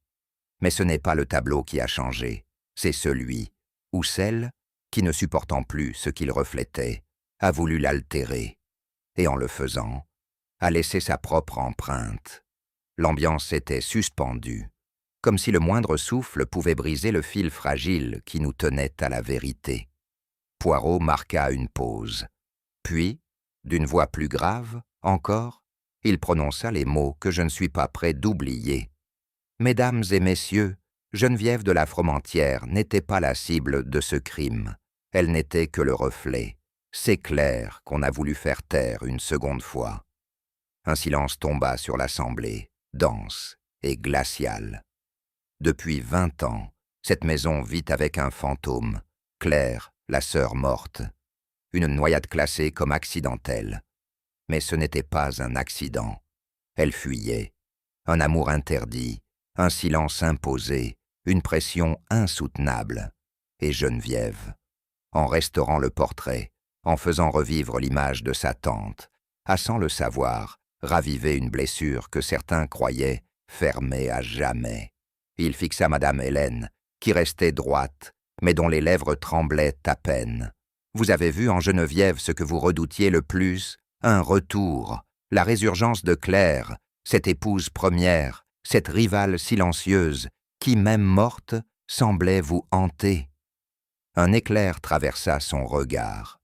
Mais ce n'est pas le tableau qui a changé, c'est celui, ou celle, qui ne supportant plus ce qu'il reflétait, a voulu l'altérer, et en le faisant, a laissé sa propre empreinte. L'ambiance était suspendue, comme si le moindre souffle pouvait briser le fil fragile qui nous tenait à la vérité. Poirot marqua une pause. Puis, d'une voix plus grave, encore, il prononça les mots que je ne suis pas prêt d'oublier. « Mesdames et messieurs, Geneviève de la Fromentieре n'était pas la cible de ce crime. Elle n'était que le reflet. C'est Claire qu'on a voulu faire taire une seconde fois. » Un silence tomba sur l'assemblée, dense et glacial. Depuis 20 ans, cette maison vit avec un fantôme, Claire, la sœur morte. Une noyade classée comme accidentelle. Mais ce n'était pas un accident. Elle fuyait. Un amour interdit, un silence imposé, une pression insoutenable. Et Geneviève, en restaurant le portrait, en faisant revivre l'image de sa tante, a sans le savoir ravivé une blessure que certains croyaient fermée à jamais. Il fixa Madame Hélène, qui restait droite, mais dont les lèvres tremblaient à peine. Vous avez vu en Geneviève ce que vous redoutiez le plus, un retour, la résurgence de Claire, cette épouse première, cette rivale silencieuse, qui, même morte, semblait vous hanter. Un éclair traversa son regard.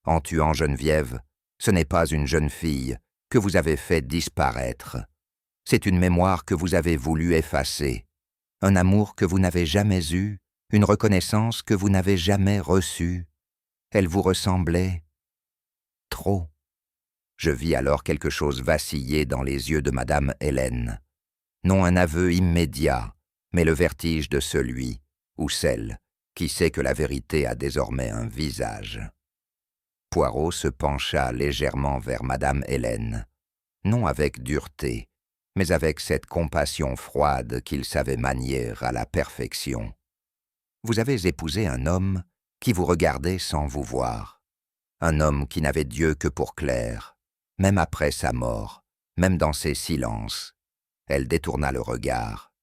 En tuant Geneviève, ce n'est pas une jeune fille que vous avez fait disparaître. C'est une mémoire que vous avez voulu effacer, un amour que vous n'avez jamais eu, une reconnaissance que vous n'avez jamais reçue. Elle vous ressemblait trop. Je vis alors quelque chose vaciller dans les yeux de Madame Hélène. Non un aveu immédiat, mais le vertige de celui, ou celle, qui sait que la vérité a désormais un visage. Poirot se pencha légèrement vers Madame Hélène, non avec dureté, mais avec cette compassion froide qu'il savait manier à la perfection. Vous avez épousé un homme qui vous regardait sans vous voir, un homme qui n'avait Dieu que pour Claire, même après sa mort, même dans ses silences. Elle détourna le regard.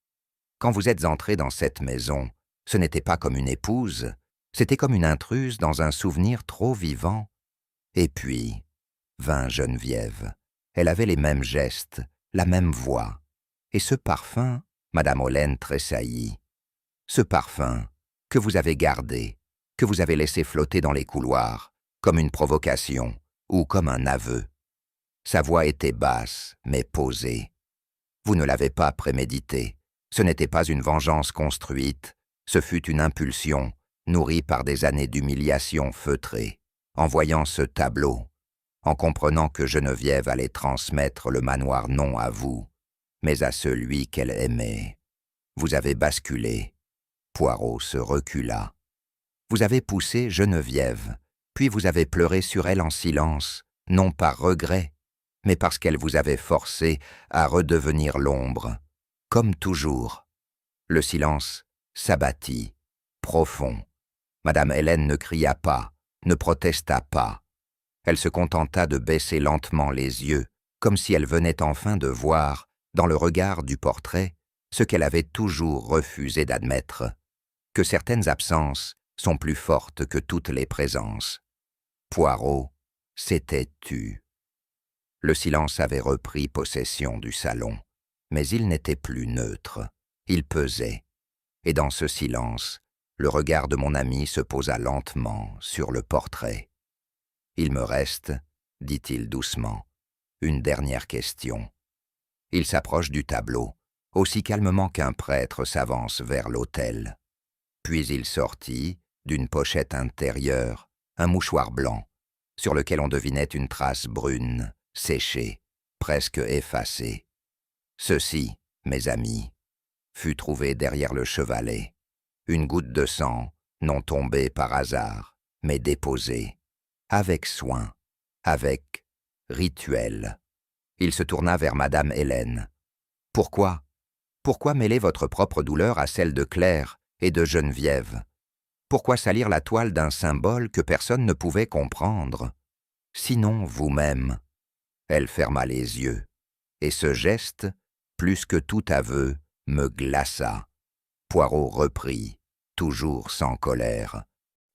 Quand vous êtes entré dans cette maison, ce n'était pas comme une épouse, c'était comme une intruse dans un souvenir trop vivant. Et puis, vint Geneviève. Elle avait les mêmes gestes, la même voix. Et ce parfum, Madame Hollen tressaillit. Ce parfum que vous avez gardé, que vous avez laissé flotter dans les couloirs, comme une provocation ou comme un aveu. Sa voix était basse, mais posée. Vous ne l'avez pas prémédité. Ce n'était pas une vengeance construite, ce fut une impulsion, nourrie par des années d'humiliation feutrée. En voyant ce tableau, en comprenant que Geneviève allait transmettre le manoir non à vous, mais à celui qu'elle aimait, vous avez basculé. Poirot se recula. Vous avez poussé Geneviève, puis vous avez pleuré sur elle en silence, non par regret, mais parce qu'elle vous avait forcé à redevenir l'ombre, comme toujours. Le silence s'abattit, profond. Madame Hélène ne cria pas, ne protesta pas. Elle se contenta de baisser lentement les yeux, comme si elle venait enfin de voir, dans le regard du portrait, ce qu'elle avait toujours refusé d'admettre, que certaines absences sont plus fortes que toutes les présences. Poirot s'était tu. Le silence avait repris possession du salon, mais il n'était plus neutre, il pesait, et dans ce silence, le regard de mon ami se posa lentement sur le portrait. « Il me reste, dit-il doucement, une dernière question. » Il s'approche du tableau, aussi calmement qu'un prêtre s'avance vers l'autel. Puis il sortit, d'une pochette intérieure, un mouchoir blanc, sur lequel on devinait une trace brune, séchée, presque effacée. Ceci, mes amis, fut trouvé derrière le chevalet. Une goutte de sang, non tombée par hasard, mais déposée, avec soin, avec rituel. Il se tourna vers Madame Hélène. « Pourquoi? Pourquoi mêler votre propre douleur à celle de Claire et de Geneviève? Pourquoi salir la toile d'un symbole que personne ne pouvait comprendre? Sinon vous-même. » Elle ferma les yeux, et ce geste, plus que tout aveu, me glaça. Poirot reprit, toujours sans colère.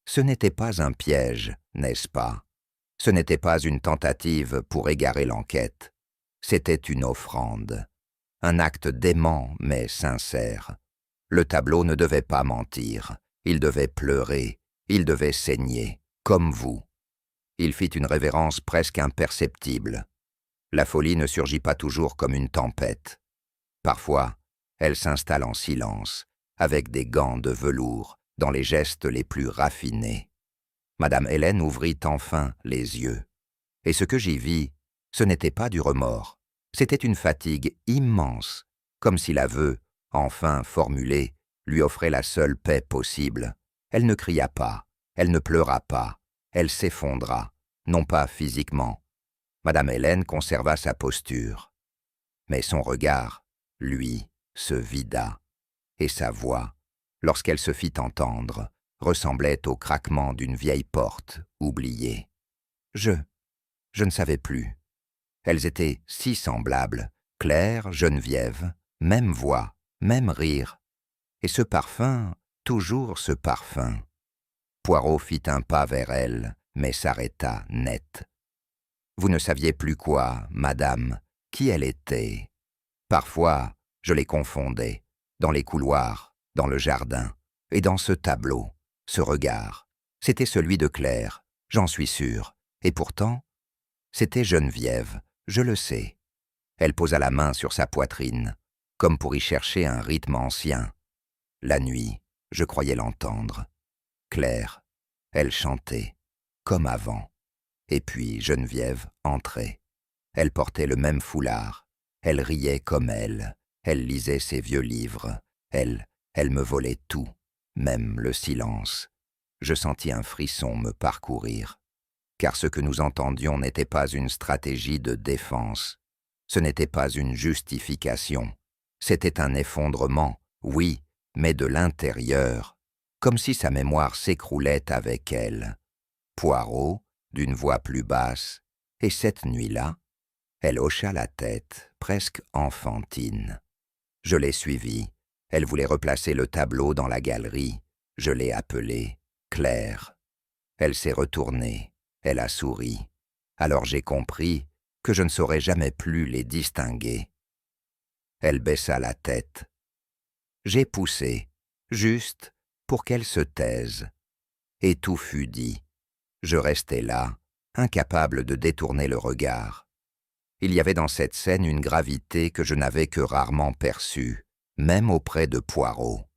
Ce n'était pas un piège, n'est-ce pas? Ce n'était pas une tentative pour égarer l'enquête. C'était une offrande. Un acte dément mais sincère. Le tableau ne devait pas mentir. Il devait pleurer. Il devait saigner, comme vous. Il fit une révérence presque imperceptible. La folie ne surgit pas toujours comme une tempête. Parfois, elle s'installe en silence, avec des gants de velours, dans les gestes les plus raffinés. Madame Hélène ouvrit enfin les yeux. Et ce que j'y vis, ce n'était pas du remords. C'était une fatigue immense, comme si l'aveu, enfin formulé, lui offrait la seule paix possible. Elle ne cria pas, elle ne pleura pas, elle s'effondra, non pas physiquement. Madame Hélène conserva sa posture. Mais son regard, lui, se vida, et sa voix, lorsqu'elle se fit entendre, ressemblait au craquement d'une vieille porte oubliée. Je ne savais plus. Elles étaient si semblables, Claire, Geneviève, même voix, même rire. Et ce parfum, toujours ce parfum. Poirot fit un pas vers elle, mais s'arrêta net. Vous ne saviez plus quoi, madame, qui elle était. Parfois, je les confondais, dans les couloirs, dans le jardin, et dans ce tableau, ce regard. C'était celui de Claire, j'en suis sûr, et pourtant, c'était Geneviève, je le sais. Elle posa la main sur sa poitrine, comme pour y chercher un rythme ancien. La nuit, je croyais l'entendre. Claire, elle chantait, comme avant. Et puis Geneviève entrait. Elle portait le même foulard. Elle riait comme elle lisait ses vieux livres. Elle me volait tout, même le silence. Je sentis un frisson me parcourir. Car ce que nous entendions n'était pas une stratégie de défense. Ce n'était pas une justification. C'était un effondrement, oui, mais de l'intérieur, comme si sa mémoire s'écroulait avec elle. Poirot, d'une voix plus basse, et cette nuit-là, elle hocha la tête, presque enfantine. Je l'ai suivie. Elle voulait replacer le tableau dans la galerie. Je l'ai appelée Claire. Elle s'est retournée. Elle a souri. Alors j'ai compris que je ne saurais jamais plus les distinguer. Elle baissa la tête. J'ai poussé, juste pour qu'elle se taise. Et tout fut dit. Je restai là, incapable de détourner le regard. Il y avait dans cette scène une gravité que je n'avais que rarement perçue, même auprès de Poirot.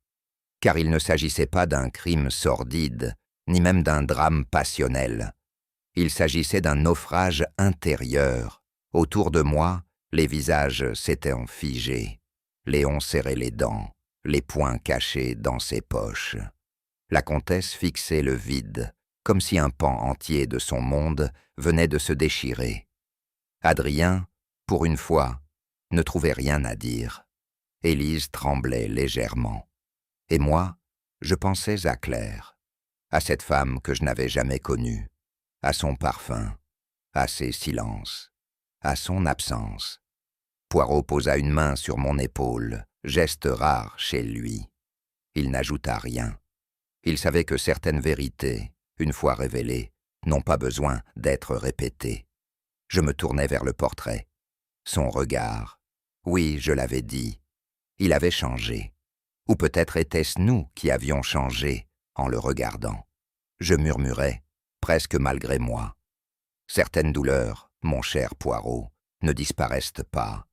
Car il ne s'agissait pas d'un crime sordide, ni même d'un drame passionnel. Il s'agissait d'un naufrage intérieur. Autour de moi, les visages s'étaient figés. Léon serrait les dents, les poings cachés dans ses poches. La comtesse fixait le vide, comme si un pan entier de son monde venait de se déchirer. Adrien, pour une fois, ne trouvait rien à dire. Élise tremblait légèrement. Et moi, je pensais à Claire, à cette femme que je n'avais jamais connue, à son parfum, à ses silences, à son absence. Poirot posa une main sur mon épaule, geste rare chez lui. Il n'ajouta rien. Il savait que certaines vérités, une fois révélées, n'ont pas besoin d'être répétées. Je me tournai vers le portrait. Son regard. Oui, je l'avais dit. Il avait changé. Ou peut-être était-ce nous qui avions changé en le regardant. Je murmurais, presque malgré moi. Certaines douleurs, mon cher Poirot, ne disparaissent pas.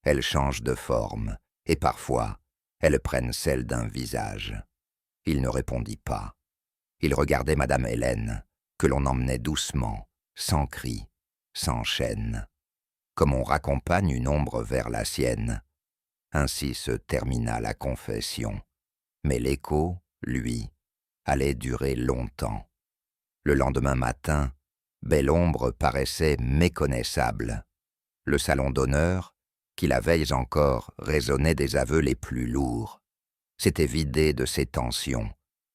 Elles changent de forme, et parfois, elles prennent celle d'un visage. Il ne répondit pas. Il regardait Madame Hélène, que l'on emmenait doucement, sans cri, sans chaîne, comme on raccompagne une ombre vers la sienne. Ainsi se termina la confession. Mais l'écho, lui, allait durer longtemps. Le lendemain matin, Belle-Ombre paraissait méconnaissable. Le salon d'honneur, qui la veille encore résonnait des aveux les plus lourds, s'était vidé de ses tensions,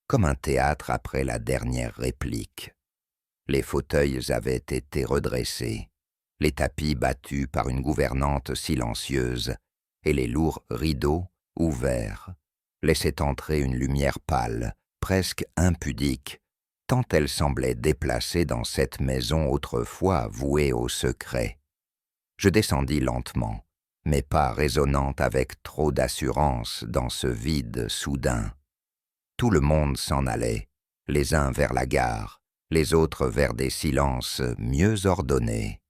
comme un théâtre après la dernière réplique. Les fauteuils avaient été redressés, les tapis battus par une gouvernante silencieuse, et les lourds rideaux, ouverts, laissaient entrer une lumière pâle, presque impudique, tant elle semblait déplacée dans cette maison autrefois vouée au secret. Je descendis lentement, mes pas résonnant avec trop d'assurance dans ce vide soudain. Tout le monde s'en allait, les uns vers la gare, les autres vers des silences mieux ordonnés.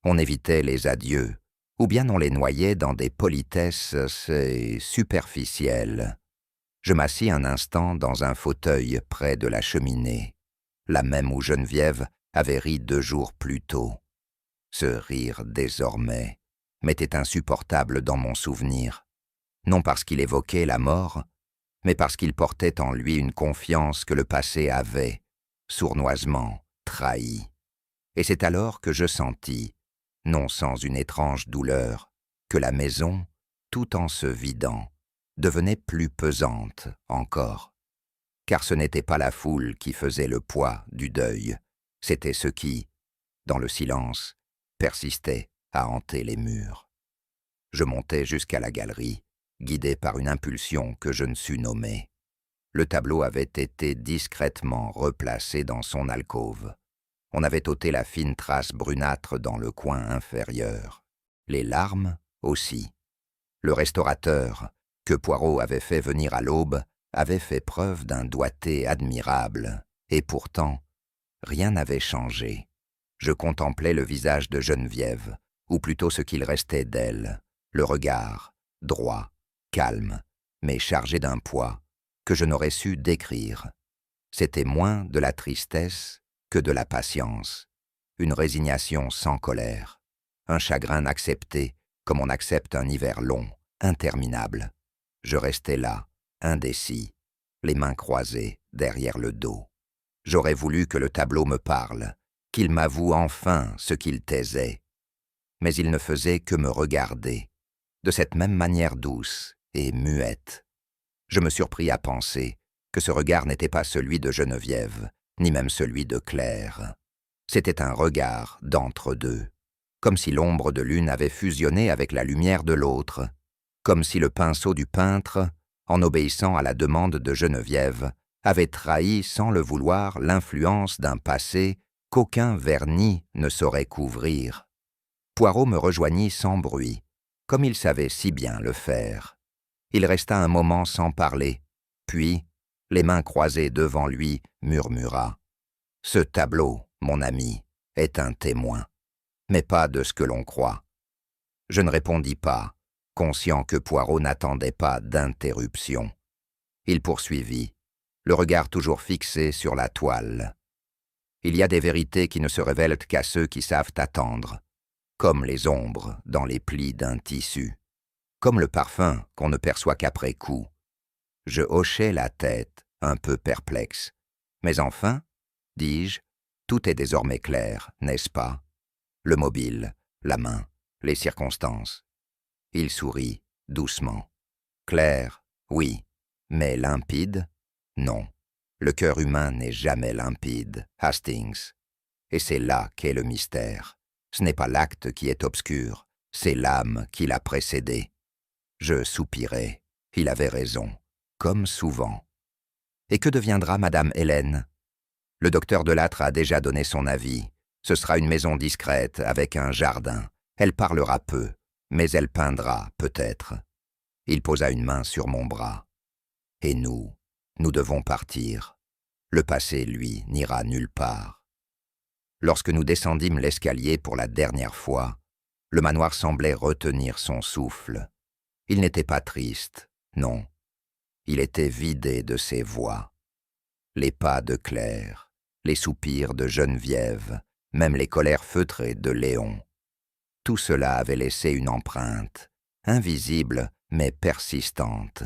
On évitait les adieux, ou bien on les noyait dans des politesses superficielles. Je m'assis un instant dans un fauteuil près de la cheminée, la même où Geneviève avait ri 2 jours plus tôt. Ce rire, désormais, m'était insupportable dans mon souvenir, non parce qu'il évoquait la mort, mais parce qu'il portait en lui une confiance que le passé avait, sournoisement, trahi. Et c'est alors que je sentis, non sans une étrange douleur, que la maison, tout en se vidant, devenait plus pesante encore. Car ce n'était pas la foule qui faisait le poids du deuil, c'était ce qui, dans le silence, persistait à hanter les murs. Je montai jusqu'à la galerie, guidé par une impulsion que je ne sus nommer. Le tableau avait été discrètement replacé dans son alcôve. On avait ôté la fine trace brunâtre dans le coin inférieur. Les larmes aussi. Le restaurateur, que Poirot avait fait venir à l'aube, avait fait preuve d'un doigté admirable, et pourtant, rien n'avait changé. Je contemplais le visage de Geneviève, ou plutôt ce qu'il restait d'elle, le regard, droit, calme, mais chargé d'un poids que je n'aurais su décrire. C'était moins de la tristesse que de la patience, une résignation sans colère, un chagrin accepté comme on accepte un hiver long, interminable. Je restais là, indécis, les mains croisées derrière le dos. J'aurais voulu que le tableau me parle, qu'il m'avoue enfin ce qu'il taisait. mais il ne faisait que me regarder, de cette même manière douce et muette. Je me surpris à penser que ce regard n'était pas celui de Geneviève, ni même celui de Claire. C'était un regard d'entre-deux, comme si l'ombre de l'une avait fusionné avec la lumière de l'autre, comme si le pinceau du peintre, en obéissant à la demande de Geneviève, avait trahi sans le vouloir l'influence d'un passé qu'aucun vernis ne saurait couvrir. Poirot me rejoignit sans bruit, comme il savait si bien le faire. Il resta un moment sans parler, puis, les mains croisées devant lui, murmura « Ce tableau, mon ami, est un témoin, mais pas de ce que l'on croit. » Je ne répondis pas, conscient que Poirot n'attendait pas d'interruption. Il poursuivit, le regard toujours fixé sur la toile. « Il y a des vérités qui ne se révèlent qu'à ceux qui savent attendre, comme les ombres dans les plis d'un tissu, comme le parfum qu'on ne perçoit qu'après coup. » Je hochai la tête, un peu perplexe. « Mais enfin, dis-je, tout est désormais clair, n'est-ce pas? Le mobile, la main, les circonstances. » Il sourit, doucement. « Clair, oui, mais limpide? Non. Le cœur humain n'est jamais limpide, Hastings. Et c'est là qu'est le mystère. Ce n'est pas l'acte qui est obscur, c'est l'âme qui l'a précédé. » Je soupirai. Il avait raison, comme souvent. « Et que deviendra Madame Hélène? » Le docteur Delattre a déjà donné son avis. Ce sera une maison discrète, avec un jardin. Elle parlera peu, mais elle peindra, peut-être. Il posa une main sur mon bras. « Et nous devons partir. Le passé, lui, n'ira nulle part. » Lorsque nous descendîmes l'escalier pour la dernière fois, le manoir semblait retenir son souffle. Il n'était pas triste, non. Il était vidé de ses voix. Les pas de Claire, les soupirs de Geneviève, même les colères feutrées de Léon. Tout cela avait laissé une empreinte, invisible mais persistante.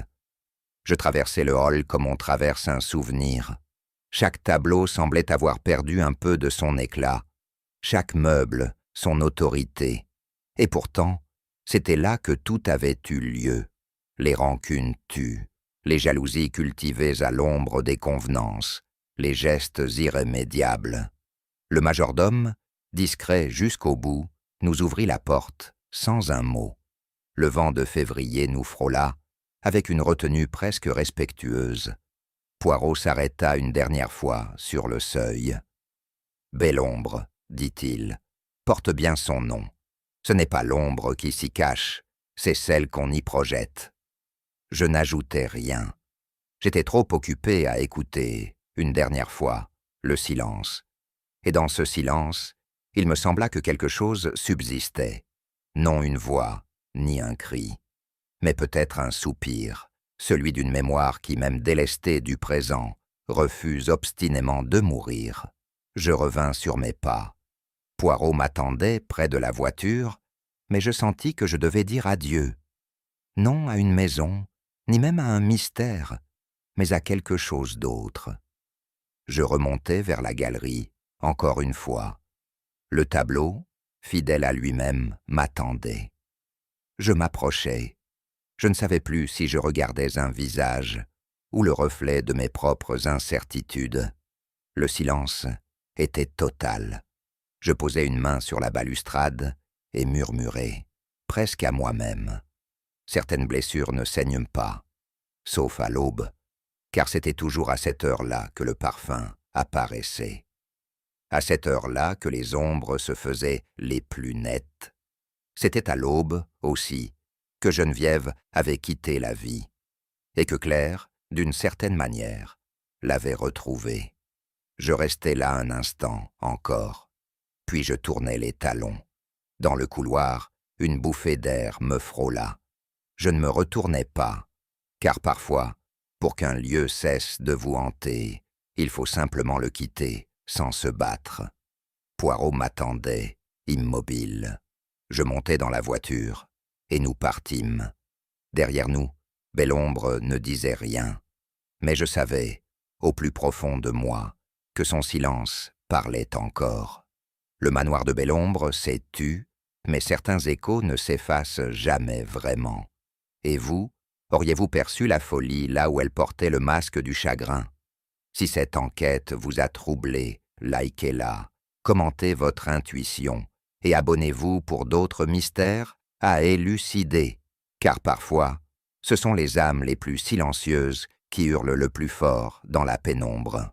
Je traversais le hall comme on traverse un souvenir. Chaque tableau semblait avoir perdu un peu de son éclat, chaque meuble son autorité. Et pourtant, c'était là que tout avait eu lieu. Les rancunes tues, les jalousies cultivées à l'ombre des convenances, les gestes irrémédiables. Le majordome, discret jusqu'au bout, nous ouvrit la porte, sans un mot. Le vent de février nous frôla, avec une retenue presque respectueuse. Poirot s'arrêta une dernière fois sur le seuil. « Belle ombre, dit-il, porte bien son nom. Ce n'est pas l'ombre qui s'y cache, c'est celle qu'on y projette. » Je n'ajoutai rien. J'étais trop occupé à écouter, une dernière fois, le silence. Et dans ce silence, il me sembla que quelque chose subsistait. Non une voix, ni un cri, mais peut-être un soupir, celui d'une mémoire qui, même délestée du présent, refuse obstinément de mourir. Je revins sur mes pas. Poirot m'attendait près de la voiture, mais je sentis que je devais dire adieu. Non à une maison, ni même à un mystère, mais à quelque chose d'autre. Je remontai vers la galerie, encore une fois. Le tableau, fidèle à lui-même, m'attendait. Je m'approchai. Je ne savais plus si je regardais un visage ou le reflet de mes propres incertitudes. Le silence était total. Je posai une main sur la balustrade et murmurai, presque à moi-même. Certaines blessures ne saignent pas, sauf à l'aube, car c'était toujours à cette heure-là que le parfum apparaissait. À cette heure-là que les ombres se faisaient les plus nettes. C'était à l'aube, aussi, que Geneviève avait quitté la vie, et que Claire, d'une certaine manière, l'avait retrouvée. Je restai là un instant encore, puis je tournai les talons. Dans le couloir, une bouffée d'air me frôla. Je ne me retournai pas, car parfois, pour qu'un lieu cesse de vous hanter, il faut simplement le quitter sans se battre. Poirot m'attendait, immobile. Je montai dans la voiture, et nous partîmes. Derrière nous, Belle-Ombre ne disait rien, mais je savais, au plus profond de moi, que son silence parlait encore. Le manoir de Belle-Ombre s'est tu, Mais certains échos ne s'effacent jamais vraiment. Et vous, auriez-vous perçu la folie là où elle portait le masque du chagrin? Si cette enquête vous a troublé, likez-la, commentez votre intuition et abonnez-vous pour d'autres mystères à élucider, car parfois, ce sont les âmes les plus silencieuses qui hurlent le plus fort dans la pénombre.